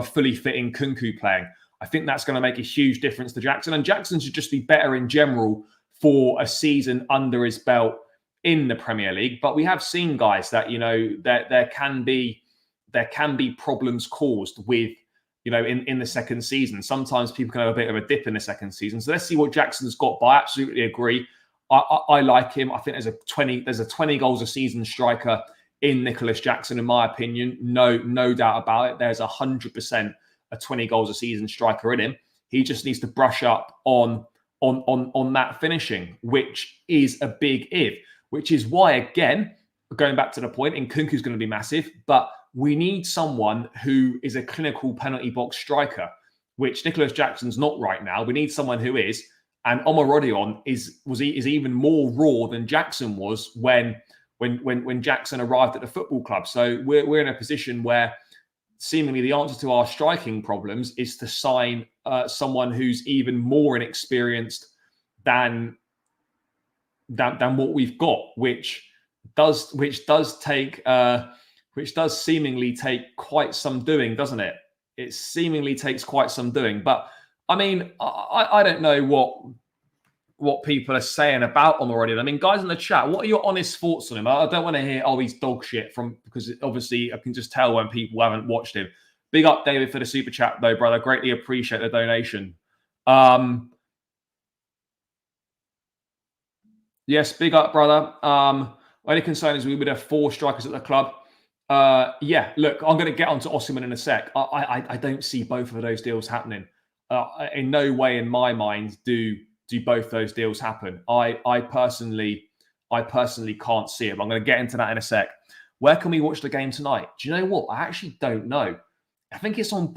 fully fit Nkunku playing. I think that's going to make a huge difference to Jackson. And Jackson should just be better in general for a season under his belt in the Premier League, but we have seen, guys, that there can be problems caused with in the second season. Sometimes people can have a bit of a dip in the second season. So let's see what Jackson's got. But I absolutely agree. I like him. I think there's a 20 goals a season striker in Nicholas Jackson, in my opinion. No doubt about it. There's 100% a 20 goals a season striker in him. He just needs to brush up on that finishing, which is a big if. Which is why, again, going back to the point, Nkunku's going to be massive, but we need someone who is a clinical penalty box striker, which Nicholas Jackson's not right now. We need someone who is, and Omorodion is even more raw than Jackson was when Jackson arrived at the football club. So we're in a position where seemingly the answer to our striking problems is to sign someone who's even more inexperienced than what we've got, which does seemingly take quite some doing, doesn't it? It seemingly takes quite some doing. But I mean, I don't know what people are saying about Omorodion. I mean, guys in the chat, what are your honest thoughts on him? I don't want to hear, oh, he's dog shit because obviously I can just tell when people haven't watched him. Big up, David, for the super chat, though, brother. Greatly appreciate the donation. Yes, big up, brother. Only concern is we would have 4 strikers at the club. Yeah, look, I'm going to get onto Osimhen in a sec. I don't see both of those deals happening. In no way, in my mind, do both those deals happen. I personally can't see it. I'm going to get into that in a sec. Where can we watch the game tonight? Do you know what? I actually don't know. I think it's on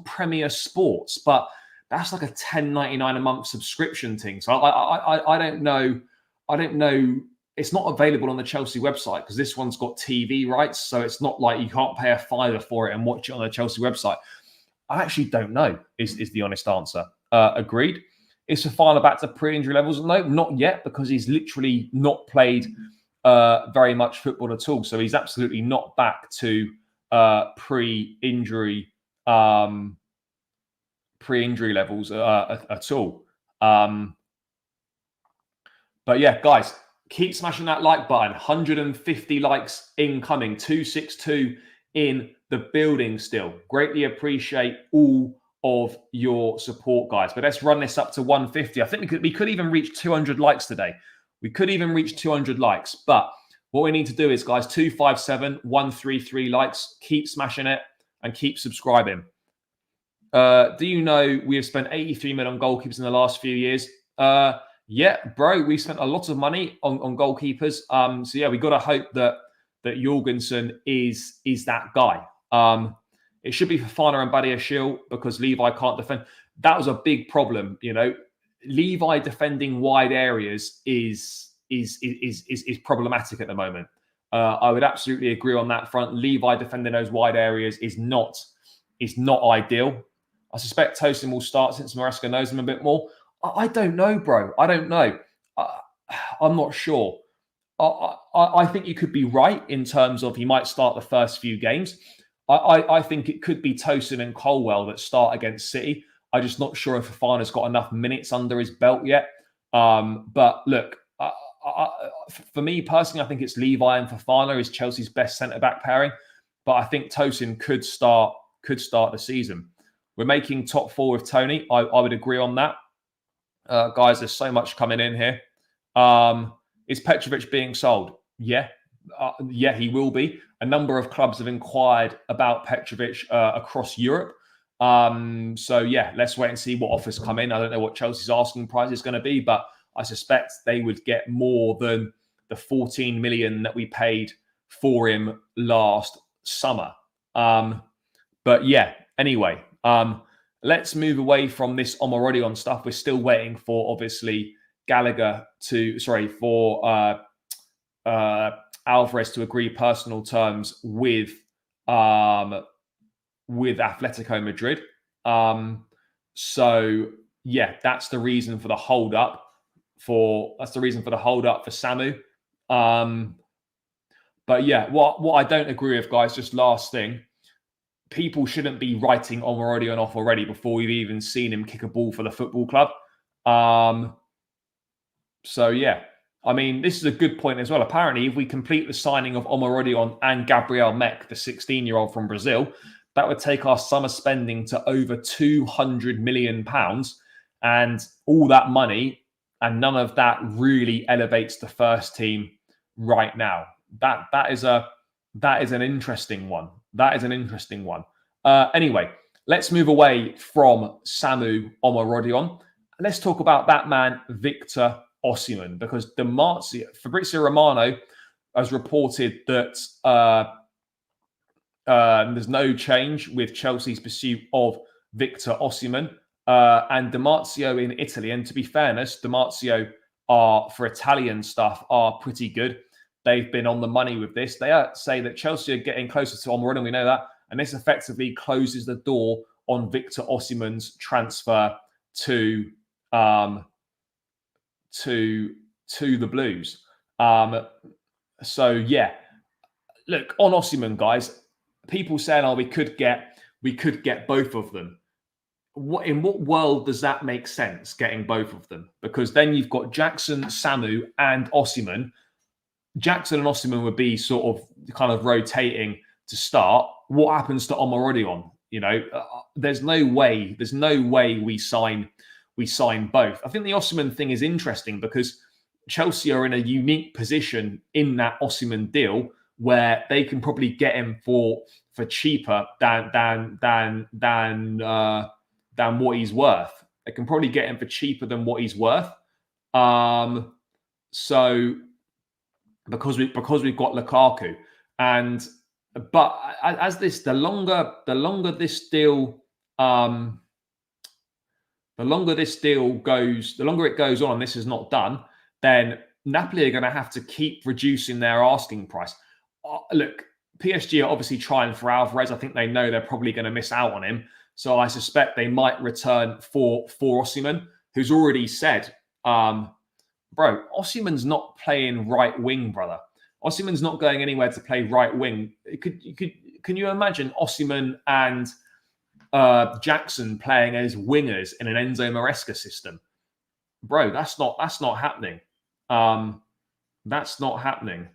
Premier Sports, but that's like a $10.99 a month subscription thing. So I don't know. I don't know. It's not available on the Chelsea website because this one's got TV rights. So it's not like you can't pay a $5 for it and watch it on the Chelsea website. I actually don't know is the honest answer. Agreed. Is Fofana back to pre-injury levels? No, not yet, because he's literally not played very much football at all. So he's absolutely not back to pre-injury levels at all. But yeah, guys, keep smashing that like button. 150 likes incoming. 262 in the building still. Greatly appreciate all of your support, guys. But let's run this up to 150. I think we could even reach 200 likes today. We could even reach 200 likes. But what we need to do is, guys, 257 133 likes. Keep smashing it and keep subscribing. Do you know we have spent 83 million on goalkeepers in the last few years? Yeah, bro, we spent a lot of money on goalkeepers. So yeah, we got to hope that Jorgensen is that guy. It should be Fofana and Badiashile because Levi can't defend. That was a big problem, you know. Levi defending wide areas is problematic at the moment. I would absolutely agree on that front. Levi defending those wide areas is not ideal. I suspect Tosin will start since Maresca knows him a bit more. I don't know, bro. I don't know. I'm not sure. I think you could be right in terms of he might start the first few games. I think it could be Tosin and Colwell that start against City. I'm just not sure if Fofana's got enough minutes under his belt yet. But look, for me personally, I think it's Levi and Fofana is Chelsea's best centre-back pairing. But I think Tosin could start the season. We're making top 4 with Tony. I would agree on that. Guys, there's so much coming in here. Is Petrovic being sold? Yeah. Yeah, he will be. A number of clubs have inquired about Petrovic across Europe. So, yeah, let's wait and see what offers come in. I don't know what Chelsea's asking price is going to be, but I suspect they would get more than the 14 million that we paid for him last summer. But, yeah, anyway, let's move away from this Omorodion stuff. We're still waiting for, obviously, for Alvarez to agree personal terms with Atletico Madrid. So yeah, that's the reason for the hold up for Samu. But yeah, what I don't agree with, guys, just last thing, people shouldn't be writing Omorodion off already before we've even seen him kick a ball for the football club. So yeah. I mean, this is a good point as well. Apparently, if we complete the signing of Omorodion and Gabriel Mek, the 16-year-old from Brazil, that would take our summer spending to over £200 million. And all that money, and none of that really elevates the first team right now. That is an interesting one. That is an interesting one. Anyway, let's move away from Samu Omorodion. Let's talk about that man, Victor Osimhen, because Fabrizio Romano has reported that there's no change with Chelsea's pursuit of Victor Osimhen and Damartio in Italy. And to be fairness, Damartio for Italian stuff are pretty good. They've been on the money with this. They say that Chelsea are getting closer to Omorodion. We know that, and this effectively closes the door on Victor Osimhen's transfer to the Blues. So yeah, look on Osimhen, guys. People saying, "Oh, we could get both of them." In what world does that make sense? Getting both of them, because then you've got Jackson, Samu, and Osimhen. Jackson and Osimhen would be sort of kind of rotating to start. What happens to Omorodion? You know, there's no way we sign both. I think the Osimhen thing is interesting because Chelsea are in a unique position in that Osimhen deal where they can probably get him for cheaper than what he's worth. They can probably get him for cheaper than what he's worth. So because we've got Lukaku, but as this the longer this deal goes, the longer it goes on, and this is not done, then Napoli are going to have to keep reducing their asking price. Look, PSG are obviously trying for Alvarez. I think they know they're probably going to miss out on him. So I suspect they might return for Osimhen, who's already said, bro, Osimhen's not playing right wing, brother. Osimhen's not going anywhere to play right wing. Can you imagine Osimhen and Jackson playing as wingers in an Enzo Maresca system? Bro, that's not happening. That's not happening.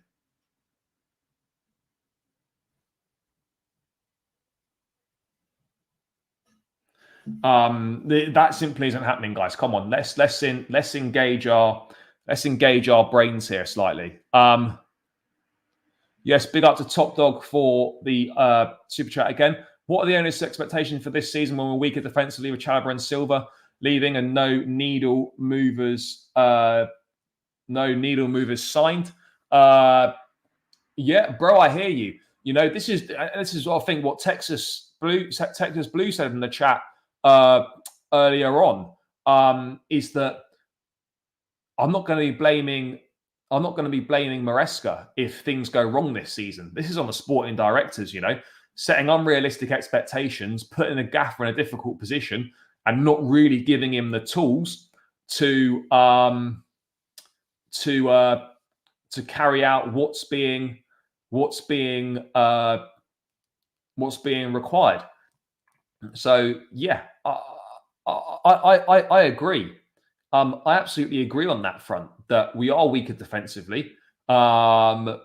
That simply isn't happening, guys. Come on, let's engage our brains here slightly. Yes, big up to Top Dog for the super chat again. What are the owners' expectations for this season when we're weaker defensively with Chalobah and Silva leaving and no needle movers signed? Yeah, bro, I hear you. You know, this is what I think what Texas Blue said in the chat earlier on, is that I'm not going to be blaming Maresca if things go wrong this season. This is on the sporting directors, you know, setting unrealistic expectations, putting a gaffer in a difficult position, and not really giving him the tools to carry out what's being required. So yeah, I agree. I absolutely agree on that front that we are weaker defensively, and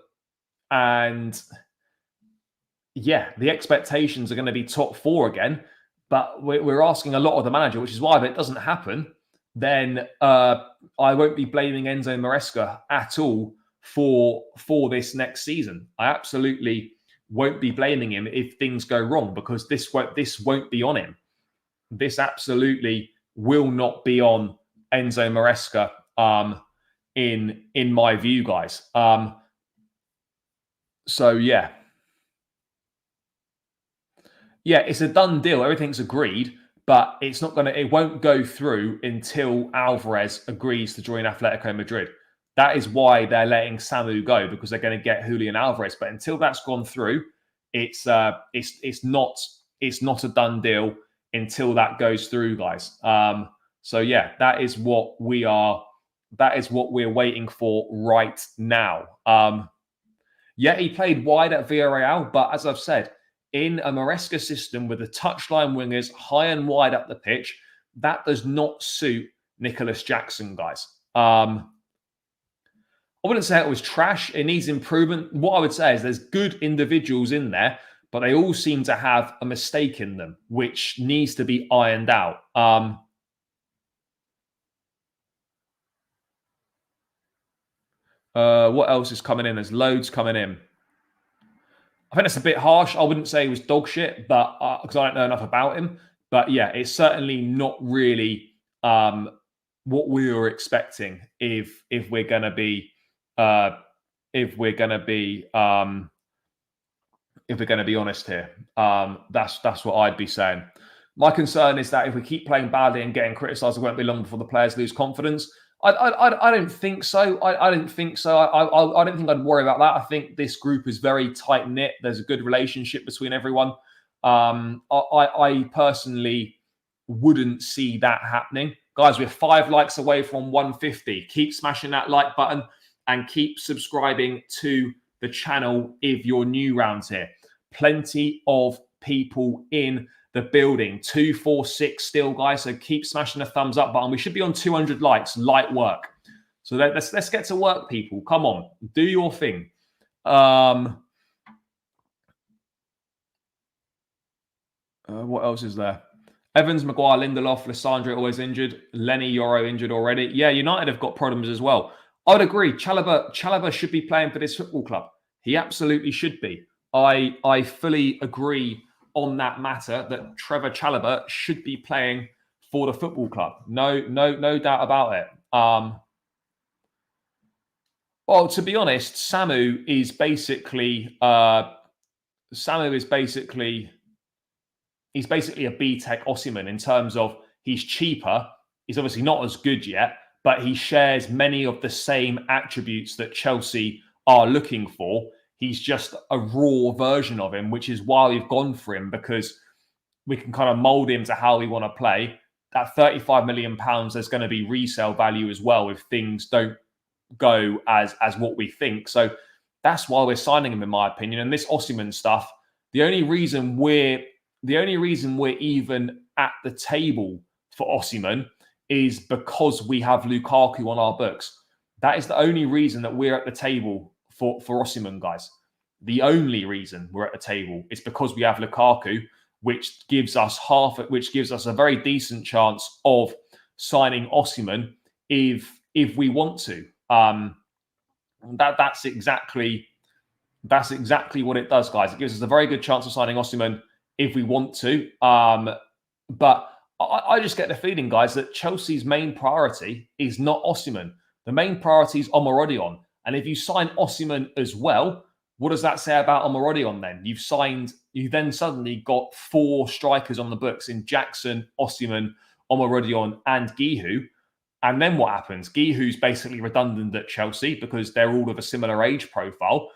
yeah, the expectations are going to be top four again. But we're asking a lot of the manager, which is why if it doesn't happen, then I won't be blaming Enzo Maresca at all for this next season. I absolutely won't be blaming him if things go wrong, because this won't be on him. This absolutely will not be on Enzo Maresca, in my view, guys. So yeah, it's a done deal. Everything's agreed, but it won't go through until Alvarez agrees to join Atletico Madrid. That is why they're letting Samu go, because they're going to get Julian Alvarez. But until that's gone through, it's not a done deal until that goes through, guys. So yeah, that is what we're waiting for right now. Yeah, he played wide at Villarreal, but as I've said, in a Maresca system with the touchline wingers high and wide up the pitch, that does not suit Nicholas Jackson, guys. I wouldn't say it was trash. It needs improvement. What I would say is there's good individuals in there, but they all seem to have a mistake in them, which needs to be ironed out. What else is coming in? There's loads coming in. I think that's a bit harsh. I wouldn't say he was dog shit, but because I don't know enough about him. But yeah, it's certainly not really what we were expecting if we're going to be if we're going to be honest here. That's what I'd be saying. My concern is that if we keep playing badly and getting criticised, it won't be long before the players lose confidence. I don't think so. I don't think so. I don't think I'd worry about that. I think this group is very tight knit. There's a good relationship between everyone. I personally wouldn't see that happening. Guys, we're 5 likes away from 150. Keep smashing that like button and keep subscribing to the channel if you're new around here. Plenty of people in the building. 246 still, guys. So keep smashing the thumbs up button. We should be on 200 likes. Light work. So let's get to work, people. Come on, do your thing. What else is there? Evans, Maguire, Lindelof, Lissandre always injured. Lenny Yoro injured already. Yeah, United have got problems as well. I'd agree. Chalobah should be playing for this football club. He absolutely should be. I fully agree on that matter that Trevor Chalobah should be playing for the football club. No doubt about it. Well, to be honest, Samu is basically he's basically a B-Tech Osimhen in terms of he's cheaper. He's obviously not as good yet, but he shares many of the same attributes that Chelsea are looking for. He's just a raw version of him, which is why we've gone for him, because we can kind of mold him to how we want to play. That £35 million, there's going to be resale value as well if things don't go as what we think. So that's why we're signing him, in my opinion. And this Osimhen stuff, the only reason we're even at the table for Osimhen is because we have Lukaku on our books. That is the only reason that we're at the table for Osimhen, guys. The only reason we're at the table is because we have Lukaku, which gives us a very decent chance of signing Osimhen if we want to. That's exactly what it does, guys. It gives us a very good chance of signing Osimhen if we want to. But I just get the feeling, guys, that Chelsea's main priority is not Osimhen. The main priority is Omorodion. And if you sign Osimhen as well, what does that say about Omorodion then? You then suddenly got 4 strikers on the books in Jackson, Osimhen, Omorodion, and Gihu. And then what happens? Gihu's basically redundant at Chelsea because they're all of a similar age profile.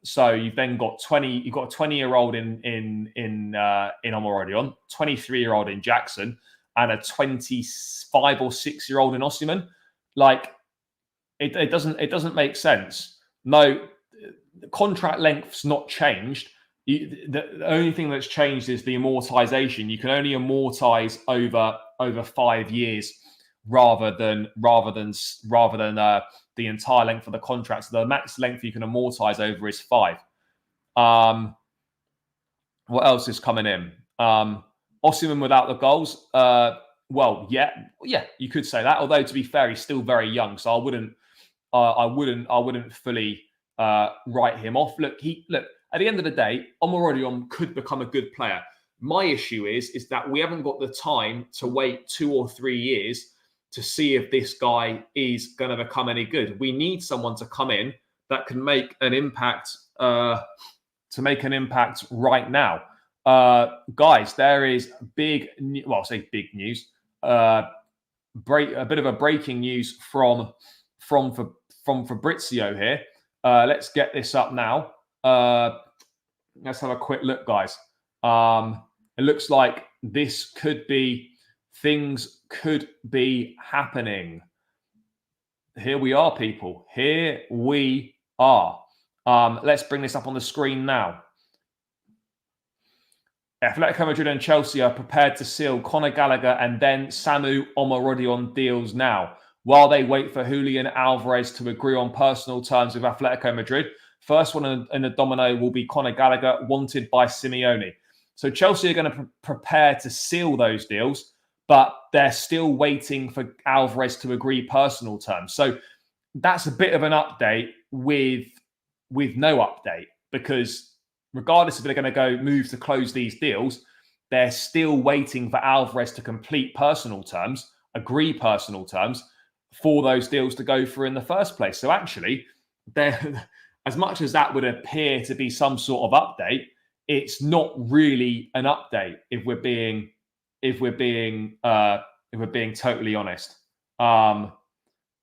So you've then got a 20-year-old in Omorodion, 23-year-old in Jackson, and a 25 or 6-year-old in Osimhen. Like, it doesn't make sense. No, the contract length's not changed. The only thing that's changed is the amortization. You can only amortize over 5 years rather than the entire length of the contract. So the max length you can amortize over is 5. What else is coming in? Osimhen without the goals. Well, yeah, you could say that. Although to be fair, he's still very young, so I wouldn't fully write him off. Look. At the end of the day, Omorodion could become a good player. My issue is that we haven't got the time to wait 2 or 3 years to see if this guy is going to become any good. We need someone to come in that can make an impact. To make an impact right now, guys. There is big. Well, I'll say big news. A bit of a breaking news from Fabrizio here. Let's get this up now. Let's have a quick look, guys. It looks like things could be happening. Here we are, people. Here we are. Let's bring this up on the screen now. Atletico Madrid and Chelsea are prepared to seal Conor Gallagher and then Samu Omorodion deals now. while they wait for Julian Alvarez to agree on personal terms with Atletico Madrid. First one in the domino will be Conor Gallagher, wanted by Simeone. So Chelsea are going to prepare to seal those deals, but they're still waiting for Alvarez to agree personal terms. So that's a bit of an update with no update, because regardless if they're going to move to close these deals, they're still waiting for Alvarez to complete personal terms, agree personal terms for those deals to go through in the first place. So actually, as much as that would appear to be some sort of update, it's not really an update if we're being totally honest. Oh,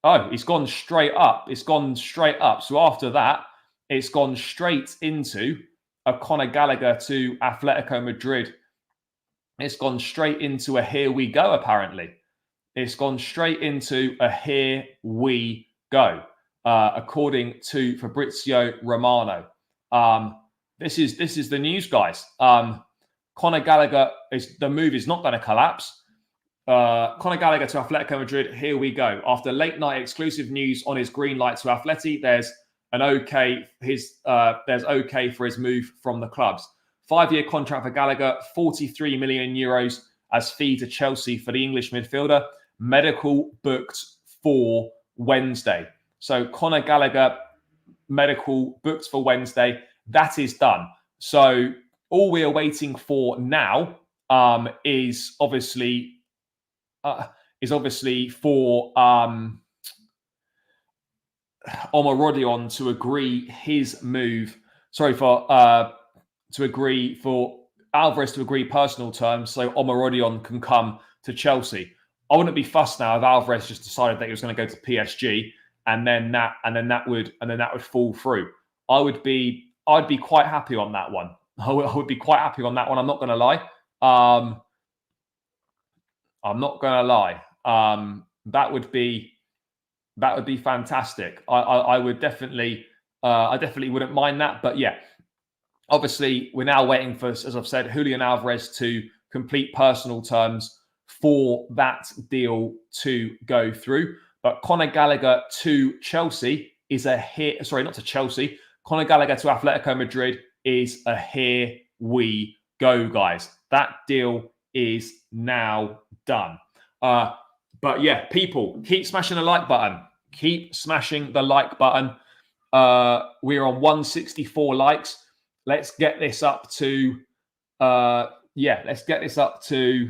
it's gone straight up. It's gone straight up. So after that, it's gone straight into a Conor Gallagher to Atletico Madrid. It's gone straight into a here we go, apparently. It's gone straight into a here we go, according to Fabrizio Romano. This is the news, guys. Conor Gallagher, the move is not going to collapse. Conor Gallagher to Atletico Madrid, here we go. After late night exclusive news on his green light to Atleti, there's okay for his move from the clubs. 5-year contract for Gallagher, 43 million euros as fee to Chelsea for the English midfielder. Medical booked for Wednesday. So Conor Gallagher, medical booked for Wednesday. That is done. So all we are waiting for now is obviously for Omorodion to agree his move. Sorry, for Alvarez to agree personal terms, so Omorodion can come to Chelsea. I wouldn't be fussed now if Alvarez just decided that he was going to go to PSG, and then that would fall through. I'd be quite happy on that one. I would be quite happy on that one. I'm not going to lie. That would be fantastic. I would definitely, I definitely wouldn't mind that. But yeah, obviously we're now waiting for, as I've said, Julian Alvarez to complete personal terms for that deal to go through. But Conor Gallagher to Chelsea is a here. Sorry, not to Chelsea. Conor Gallagher to Atletico Madrid is a here we go, guys. That deal is now done. But yeah, people, keep smashing the like button. Keep smashing the like button. We're on 164 likes. Let's get this up to, let's get this up to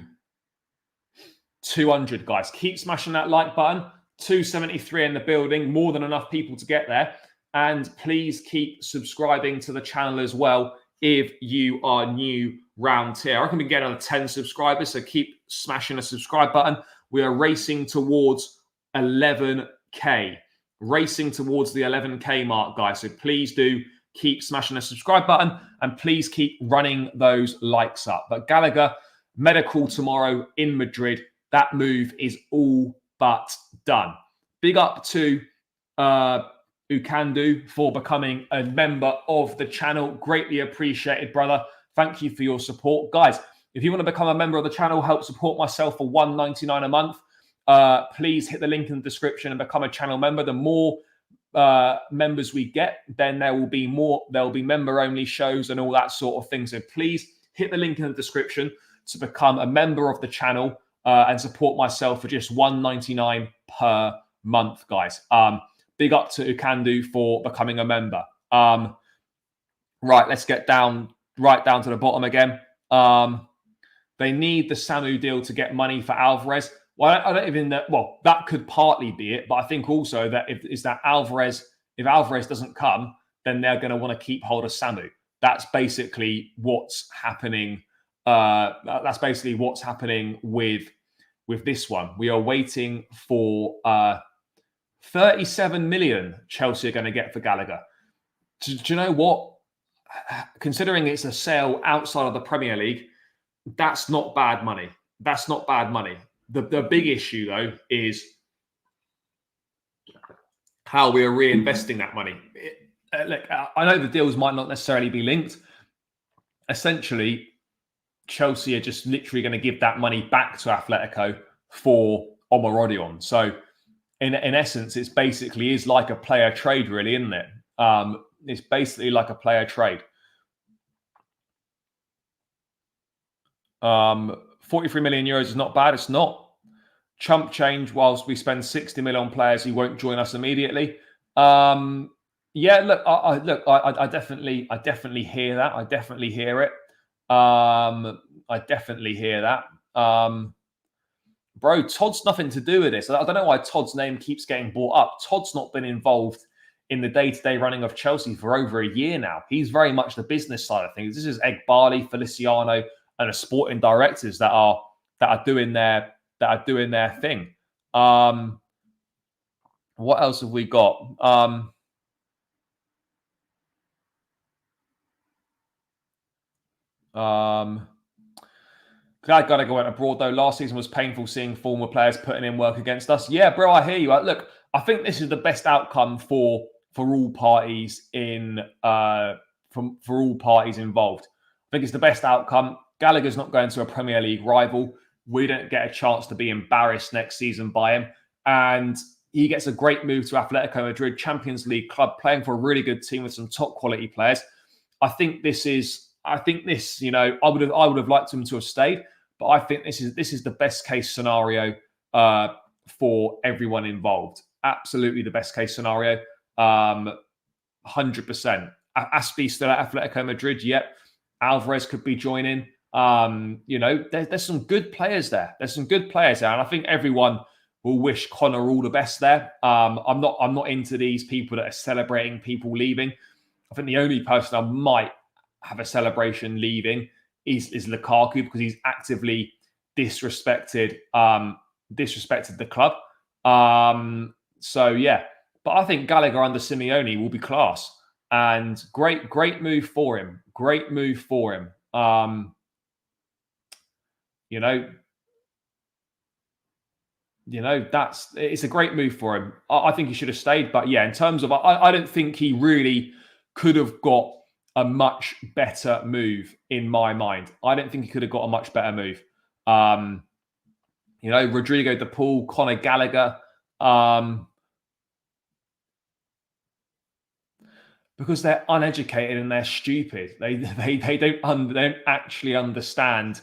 200, guys. Keep smashing that like button. 273 in the building, more than enough people to get there. And please keep subscribing to the channel as well if you are new round here. I reckon we can get on 10 subscribers, so keep smashing the subscribe button. We are racing towards 11K. Racing towards the 11K mark, guys. So please do keep smashing the subscribe button and please keep running those likes up. But Gallagher, medical tomorrow in Madrid. That move is all but done. Big up to Ukandu for becoming a member of the channel. Greatly appreciated, brother. Thank you for your support. Guys, if you want to become a member of the channel, help support myself for $1.99 a month, please hit the link in the description and become a channel member. The more members we get, then there'll be member-only shows and all that sort of thing. So please hit the link in the description to become a member of the channel and support myself for just $1.99 per month, guys. Big up to Ukandu for becoming a member. Right, let's get right down to the bottom again. They need the Samu deal to get money for Alvarez. Well, I don't even know. Well, that could partly be it, but I think also that if Alvarez doesn't come, then they're going to want to keep hold of Samu. That's basically what's happening. That's basically what's happening with this one. We are waiting for 37 million Chelsea are going to get for Gallagher. Do you know what? Considering it's a sale outside of the Premier League, that's not bad money. That's not bad money. The big issue, though, is how we are reinvesting that money. Look, I know the deals might not necessarily be linked. Essentially, Chelsea are just literally going to give that money back to Atletico for Omorodion. So in essence, it's basically is like a player trade, really, isn't it? It's basically like a player trade. 43 million euros is not bad. It's not chump change whilst we spend 60 million on players who won't join us immediately. Yeah, look, I definitely hear that. I definitely hear it. I definitely hear that. Bro, Todd's nothing to do with this. I don't know why Todd's name keeps getting brought up. Todd's not been involved in the day-to-day running of Chelsea for over a year now. He's very much the business side of things. This is Barley, Feliciano, and the sporting directors that are doing their thing. What else have we got? Gallagher went abroad though. Last season was painful seeing former players putting in work against us. Yeah, bro, I hear you. Look, I think this is the best outcome for all parties for all parties involved. I think it's the best outcome. Gallagher's not going to a Premier League rival. We don't get a chance to be embarrassed next season by him, and he gets a great move to Atletico Madrid, Champions League club, playing for a really good team with some top quality players. I think this, you know, I would have liked him to have stayed, but I think this is the best case scenario for everyone involved. Absolutely the best case scenario. 100%. Aspi still at Atletico Madrid. Yep. Alvarez could be joining. You know, there's some good players there. There's some good players there, and I think everyone will wish Conor all the best there. I'm not into these people that are celebrating people leaving. I think the only person I might have a celebration leaving is Lukaku, because he's actively disrespected the club. So yeah, but I think Gallagher under Simeone will be class, and great move for him. Great move for him. You know, it's a great move for him. I think he should have stayed, but yeah, in terms of, I don't think he really could have got a much better move in my mind. I don't think he could have got a much better move. You know, Rodrigo De Paul, Conor Gallagher, because they're uneducated and they're stupid. They don't actually understand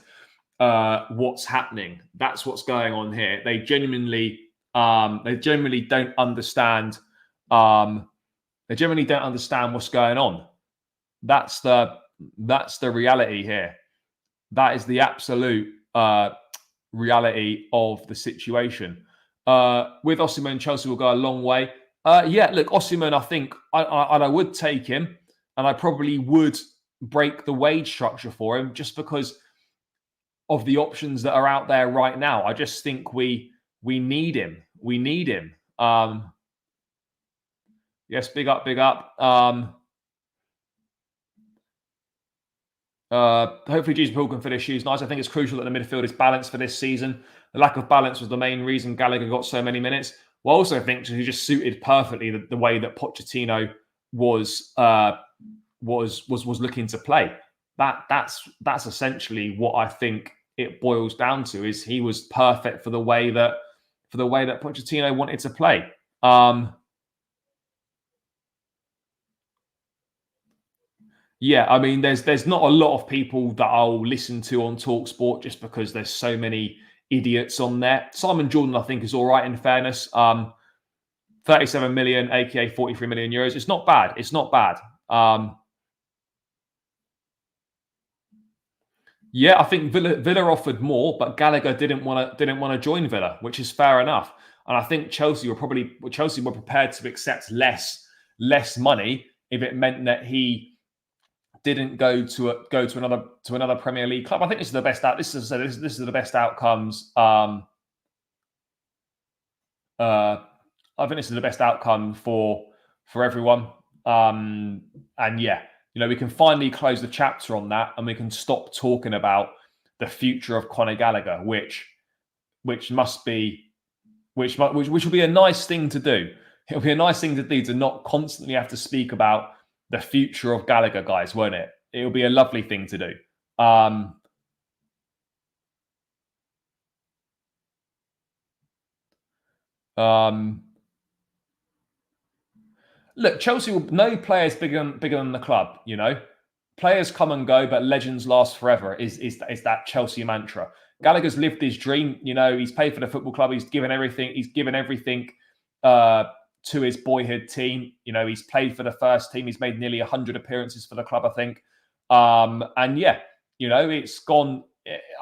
what's happening. That's what's going on here. They genuinely don't understand. They generally don't understand what's going on. That's the reality here. That is the absolute reality of the situation. With Osimhen, Chelsea will go a long way. Yeah, look, Osimhen, I think I would take him, and I probably would break the wage structure for him just because of the options that are out there right now. I just think we need him. We need him. Yes, big up. Hopefully Jesus Paul can fit his shoes nice. I think it's crucial that the midfield is balanced for this season. The lack of balance was the main reason Gallagher got so many minutes. Well, I also think he just suited perfectly the way that Pochettino was looking to play. That's essentially what I think it boils down to. Is he was perfect for the way that Pochettino wanted to play. Yeah, I mean, there's not a lot of people that I'll listen to on TalkSport just because there's so many idiots on there. Simon Jordan, I think, is all right in fairness. 37 million, aka 43 million euros. It's not bad. It's not bad. Yeah, I think Villa offered more, but Gallagher didn't want to join Villa, which is fair enough. And I think Chelsea were prepared to accept less money if it meant that he didn't go to another Premier League club. I think this is the best out. This is the best outcomes. I think this is the best outcome for everyone. And yeah, you know, we can finally close the chapter on that, and we can stop talking about the future of Conor Gallagher, which will be a nice thing to do. It'll be a nice thing to do to not constantly have to speak about the future of Gallagher, guys, won't it? It'll be a lovely thing to do. look, Chelsea will no players bigger than the club. You know, players come and go, but legends last forever. Is that Chelsea mantra? Gallagher's lived his dream. You know, he's paid for the football club. He's given everything. He's given everything to his boyhood team. You know, he's played for the first team. He's made nearly 100 appearances for the club, I think. And yeah, you know, it's gone.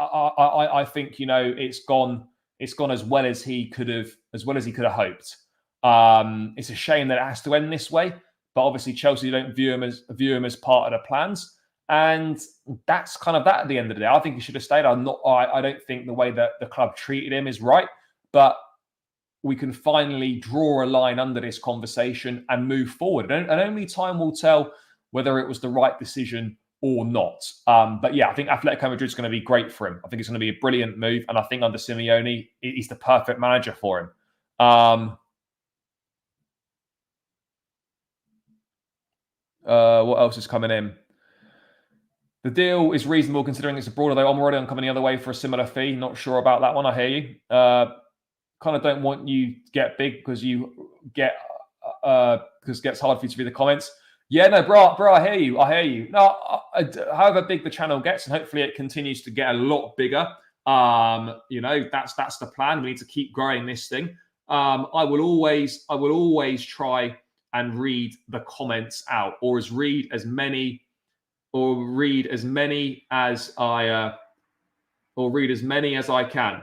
I think, you know, it's gone as well as he could have hoped. It's a shame that it has to end this way, but obviously Chelsea don't view him as part of the plans. And that's kind of that at the end of the day. I think he should have stayed. I don't think the way that the club treated him is right, but we can finally draw a line under this conversation and move forward. And only time will tell whether it was the right decision or not. But yeah, I think Atletico Madrid is going to be great for him. I think it's going to be a brilliant move. And I think under Simeone, he's the perfect manager for him. What else is coming in? The deal is reasonable considering it's abroad, although Omorodion coming the other way for a similar fee. Not sure about that one. I hear you. Kind of don't want you to get big because you get because it gets hard for you to read the comments. Yeah, no, bro, I hear you. No, however big the channel gets, and hopefully it continues to get a lot bigger. You know, that's the plan. We need to keep growing this thing. I will always try and read the comments out, or read as many as I can.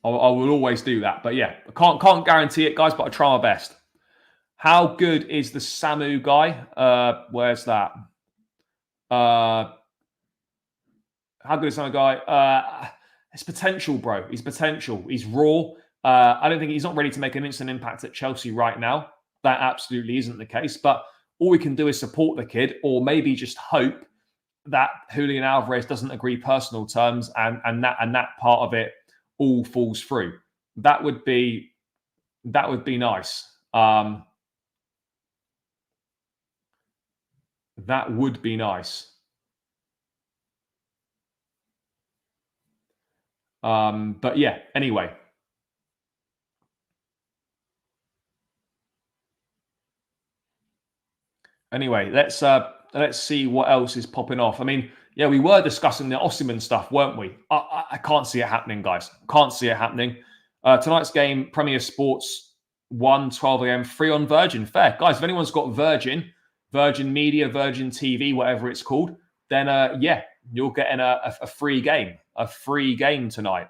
I will always do that. But yeah, I can't guarantee it, guys, but I try my best. How good is the Samu guy? Where's that? How good is Samu guy? His potential, bro. His potential. He's raw. I don't think he's not ready to make an instant impact at Chelsea right now. That absolutely isn't the case. But all we can do is support the kid, or maybe just hope that Julian Alvarez doesn't agree personal terms, and that part of it all falls through. That would be nice. That would be nice. But yeah, anyway. Let's see what else is popping off. I mean, yeah, we were discussing the Osimhen stuff, weren't we? I can't see it happening, guys. Can't see it happening. Tonight's game, Premier Sports 1, 12 a.m., free on Virgin. Fair. Guys, if anyone's got Virgin Media, Virgin TV, whatever it's called, then yeah, you're getting a free game. A free game tonight.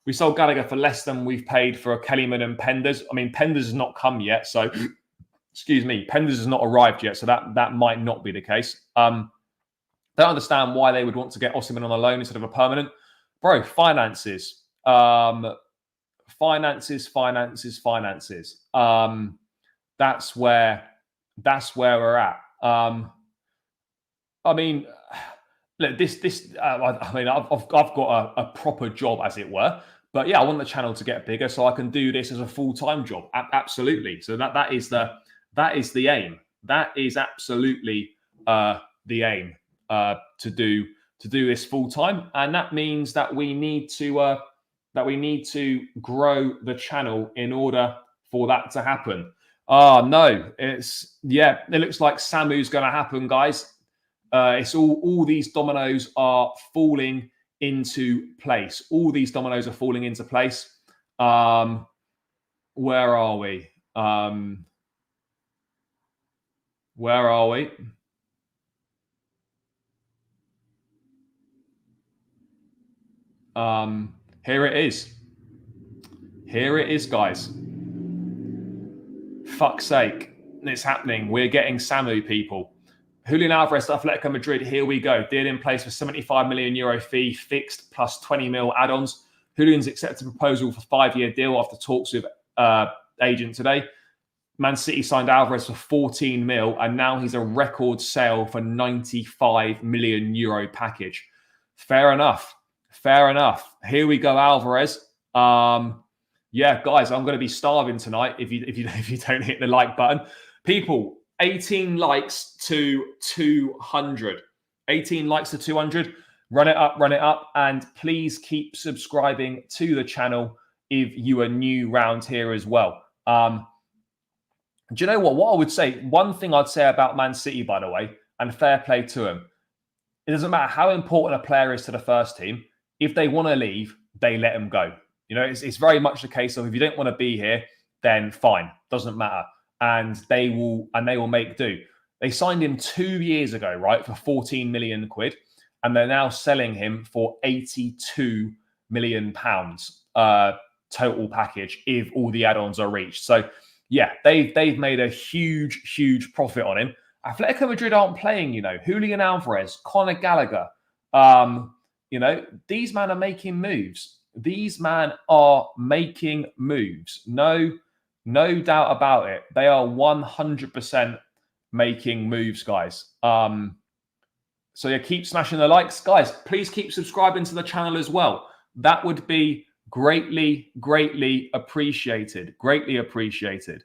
We sold Gallagher for less than we've paid for Kellyman and Penders. I mean, Penders has not come yet, so excuse me, Penders has not arrived yet, so that might not be the case. Don't understand why they would want to get Osimhen on a loan instead of a permanent. Bro, finances. Finances. That's where we're at. I mean, look, I mean, I've got a proper job, as it were. But yeah, I want the channel to get bigger so I can do this as a full-time job. Absolutely. So that is the aim. That is absolutely the aim, to do this full-time, and that means that we need to grow the channel in order for that to happen. No, it looks like Samu's going to happen, guys. It's all these dominoes are falling into place. All these dominoes are falling into place. Where are we? Where are we? Here it is. Here it is, guys. Fuck's sake. It's happening. We're getting Samu, people. Julian Alvarez, Atletico Madrid. Here we go. Deal in place for 75 million euro fee, fixed plus 20 mil add-ons. Julian's accepted a proposal for 5-year deal after talks with agent today. Man City signed Alvarez for 14 mil, and now he's a record sale for 95 million euro package. Fair enough. Fair enough. Here we go, Alvarez. Yeah, guys, I'm going to be starving tonight if you don't hit the like button. People, 18 likes to 200. 18 likes to 200. Run it up, and please keep subscribing to the channel if you are new round here as well. Do you know what? What I would say, one thing I'd say about Man City, by the way, and fair play to them, it doesn't matter how important a player is to the first team. If they want to leave, they let him go. You know, it's very much the case of if you don't want to be here, then fine, doesn't matter, and they will make do. They signed him 2 years ago, right, for 14 million quid, and they're now selling him for 82 million pounds total package if all the add-ons are reached. So yeah, they've made a huge profit on him. Atletico Madrid aren't playing, you know, Julian Alvarez, Conor Gallagher. You know, these men are making moves. These men are making moves. No doubt about it. They are 100% making moves, guys. So yeah, keep smashing the likes. Guys, please keep subscribing to the channel as well. That would be greatly appreciated. Greatly appreciated.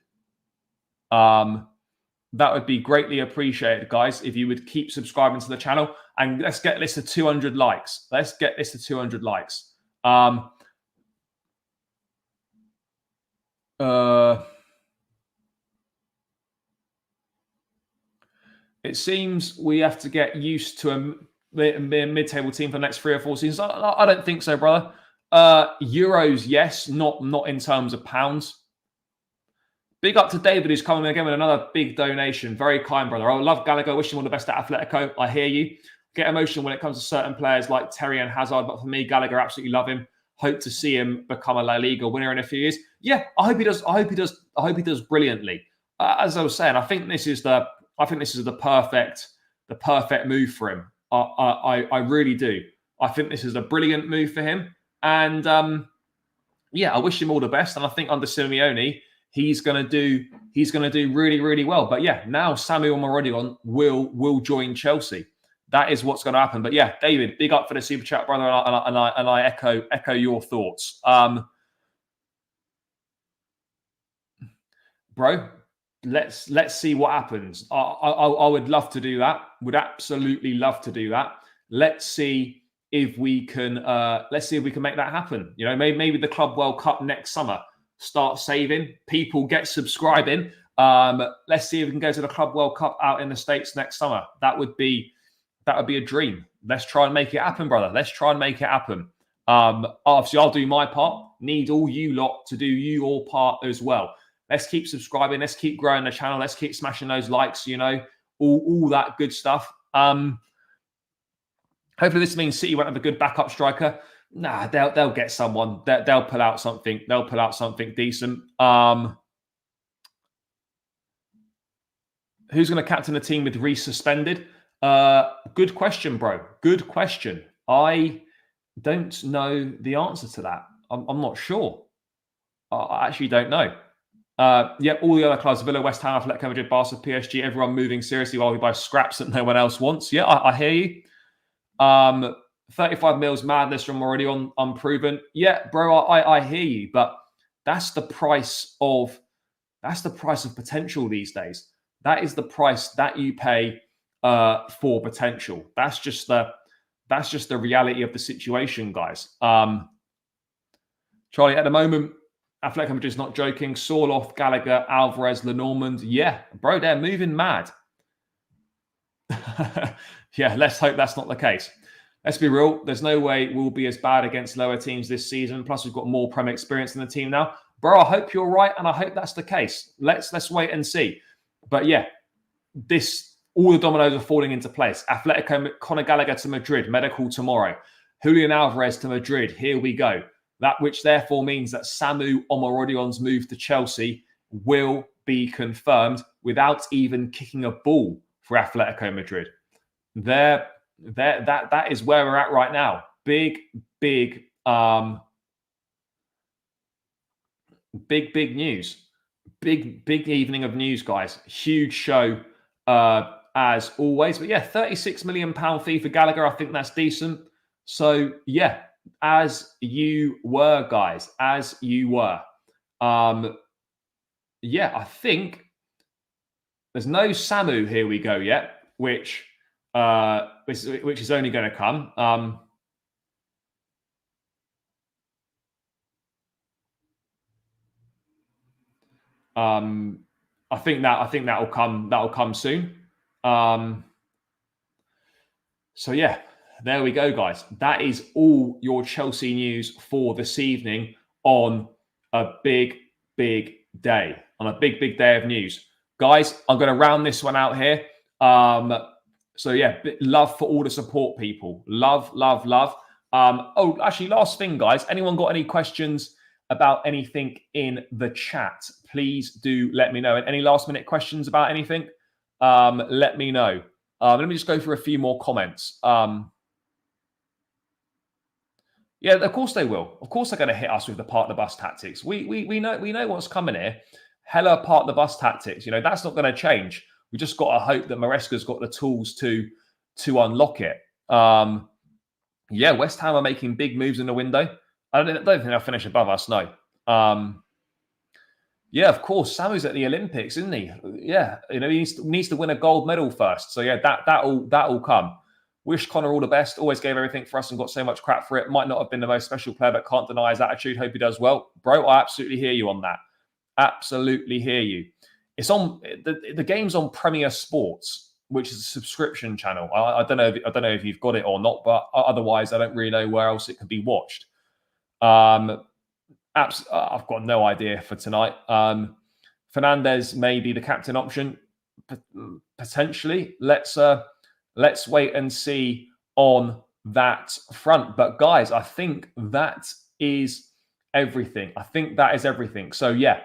That would be greatly appreciated, guys, if you would keep subscribing to the channel. And let's get this to 200 likes. Let's get this to 200 likes. It seems we have to get used to a mid-table team for the next 3 or 4 seasons. I don't think so, brother. Euros, yes, not in terms of pounds. Big up to David, who's coming again with another big donation. Very kind, brother. I love Gallagher. Wish him all the best at Atletico. I hear you. Get emotional when it comes to certain players like Terry and Hazard, but for me, Gallagher, absolutely love him. Hope to see him become a La Liga winner in a few years. Yeah, I hope he does. I hope he does brilliantly. As I was saying, I think this is the perfect move for him. I really do. I think this is a brilliant move for him, and yeah, I wish him all the best. And I think under Simeone, he's going to do really well. But yeah, now Samu Omorodion will join Chelsea. That is what's going to happen. But yeah, David, big up for the super chat, brother, and I echo your thoughts, bro. Let's see what happens. I would love to do that. Would absolutely love to do that. Let's see if we can make that happen. You know, maybe the Club World Cup next summer. Start saving. People get subscribing. Let's see if we can go to the Club World Cup out in the States next summer. That would be a dream. Let's try and make it happen, brother. Let's try and make it happen. Obviously, I'll do my part. Need all you lot to do your part as well. Let's keep subscribing. Let's keep growing the channel. Let's keep smashing those likes, you know, all that good stuff. Hopefully this means City won't have a good backup striker. Nah, they'll get someone. They'll pull out something. They'll pull out something decent. Who's going to captain the team with Reece suspended? Good question, bro. Good question. I don't know the answer to that. I'm not sure. I actually don't know. Yeah, all the other clubs, Villa, West Ham, Atletico Madrid, Barca, PSG, everyone moving seriously while we buy scraps that no one else wants. Yeah, I hear you. 35 mils madness from already unproven. Yeah, bro, I hear you, but that's the price of potential these days. That is the price that you pay for potential. That's just the reality of the situation, guys. Charlie, at the moment, Atletico Madrid's not joking. Sorloth, Gallagher, Alvarez, Lenormand. Yeah, bro, they're moving mad. Yeah, let's hope that's not the case. Let's be real. There's no way we'll be as bad against lower teams this season. Plus, we've got more Prem experience in the team now. Bro, I hope you're right, and I hope that's the case. Let's wait and see. But yeah, all the dominoes are falling into place. Atletico, Conor Gallagher to Madrid, medical tomorrow. Julian Alvarez to Madrid. Here we go. That which therefore means that Samu Omorodion's move to Chelsea will be confirmed without even kicking a ball for Atletico Madrid. That is where we're at right now. Big news. Big evening of news, guys. Huge show as always. But yeah, £36 million fee for Gallagher. I think that's decent. So yeah, as you were, guys, as you were. Yeah, I think there's no Samu. Here we go yet, which which is only going to come. I think that will come. That will come soon. So yeah, there we go, guys. That is all your Chelsea news for this evening on a big day. On a big day of news, guys. I'm going to round this one out here. So yeah, love for all the support, people. Love. Oh, actually, last thing, guys. Anyone got any questions about anything in the chat? Please do let me know. And any last minute questions about anything? Let me know. Let me just go through a few more comments. Yeah, of course they will. Of course they're going to hit us with the park the bus tactics. We know what's coming here. Hella park the bus tactics. You know, that's not going to change. We just got to hope that Maresca's got the tools to unlock it. Yeah, West Ham are making big moves in the window. I don't think they'll finish above us. No. Yeah, of course. Samu's at the Olympics, isn't he? Yeah, you know, he needs to win a gold medal first. So yeah, that'll come. Wish Conor all the best. Always gave everything for us and got so much crap for it. Might not have been the most special player, but can't deny his attitude. Hope he does well, bro. I absolutely hear you on that. Absolutely hear you. It's on the game's on Premier Sports, which is a subscription channel. I don't know if you've got it or not, but otherwise, I don't really know where else it can be watched. I've got no idea for tonight. Fernandez may be the captain option, potentially. Let's wait and see on that front. But guys, I think that is everything. So yeah,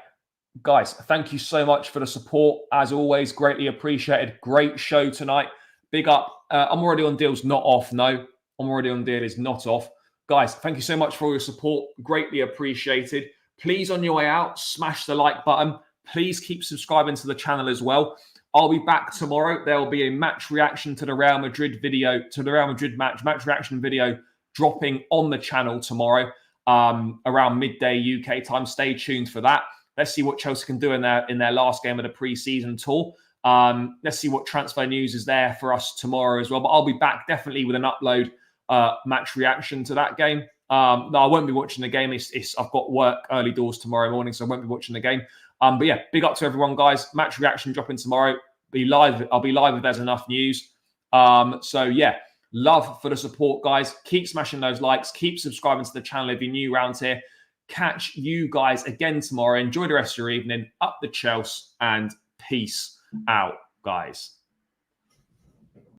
guys, thank you so much for the support. As always, greatly appreciated. Great show tonight. Big up. Omorodion deal's not off. No, Omorodion deal is not off. Guys, thank you so much for all your support. Greatly appreciated. Please, on your way out, smash the like button. Please keep subscribing to the channel as well. I'll be back tomorrow. There will be a match reaction to the Real Madrid video, to the Real Madrid match reaction video dropping on the channel tomorrow around midday UK time. Stay tuned for that. Let's see what Chelsea can do in their last game of the pre-season tour. Let's see what transfer news is there for us tomorrow as well. But I'll be back definitely with an upload match reaction to that game. No, I won't be watching the game. I've got work early doors tomorrow morning, so I won't be watching the game. But yeah, big up to everyone, guys. Match reaction dropping tomorrow. I'll be live if there's enough news. So yeah, love for the support, guys. Keep smashing those likes. Keep subscribing to the channel if you're new around here. Catch you guys again tomorrow. Enjoy the rest of your evening. Up the Chelsea and peace out, guys.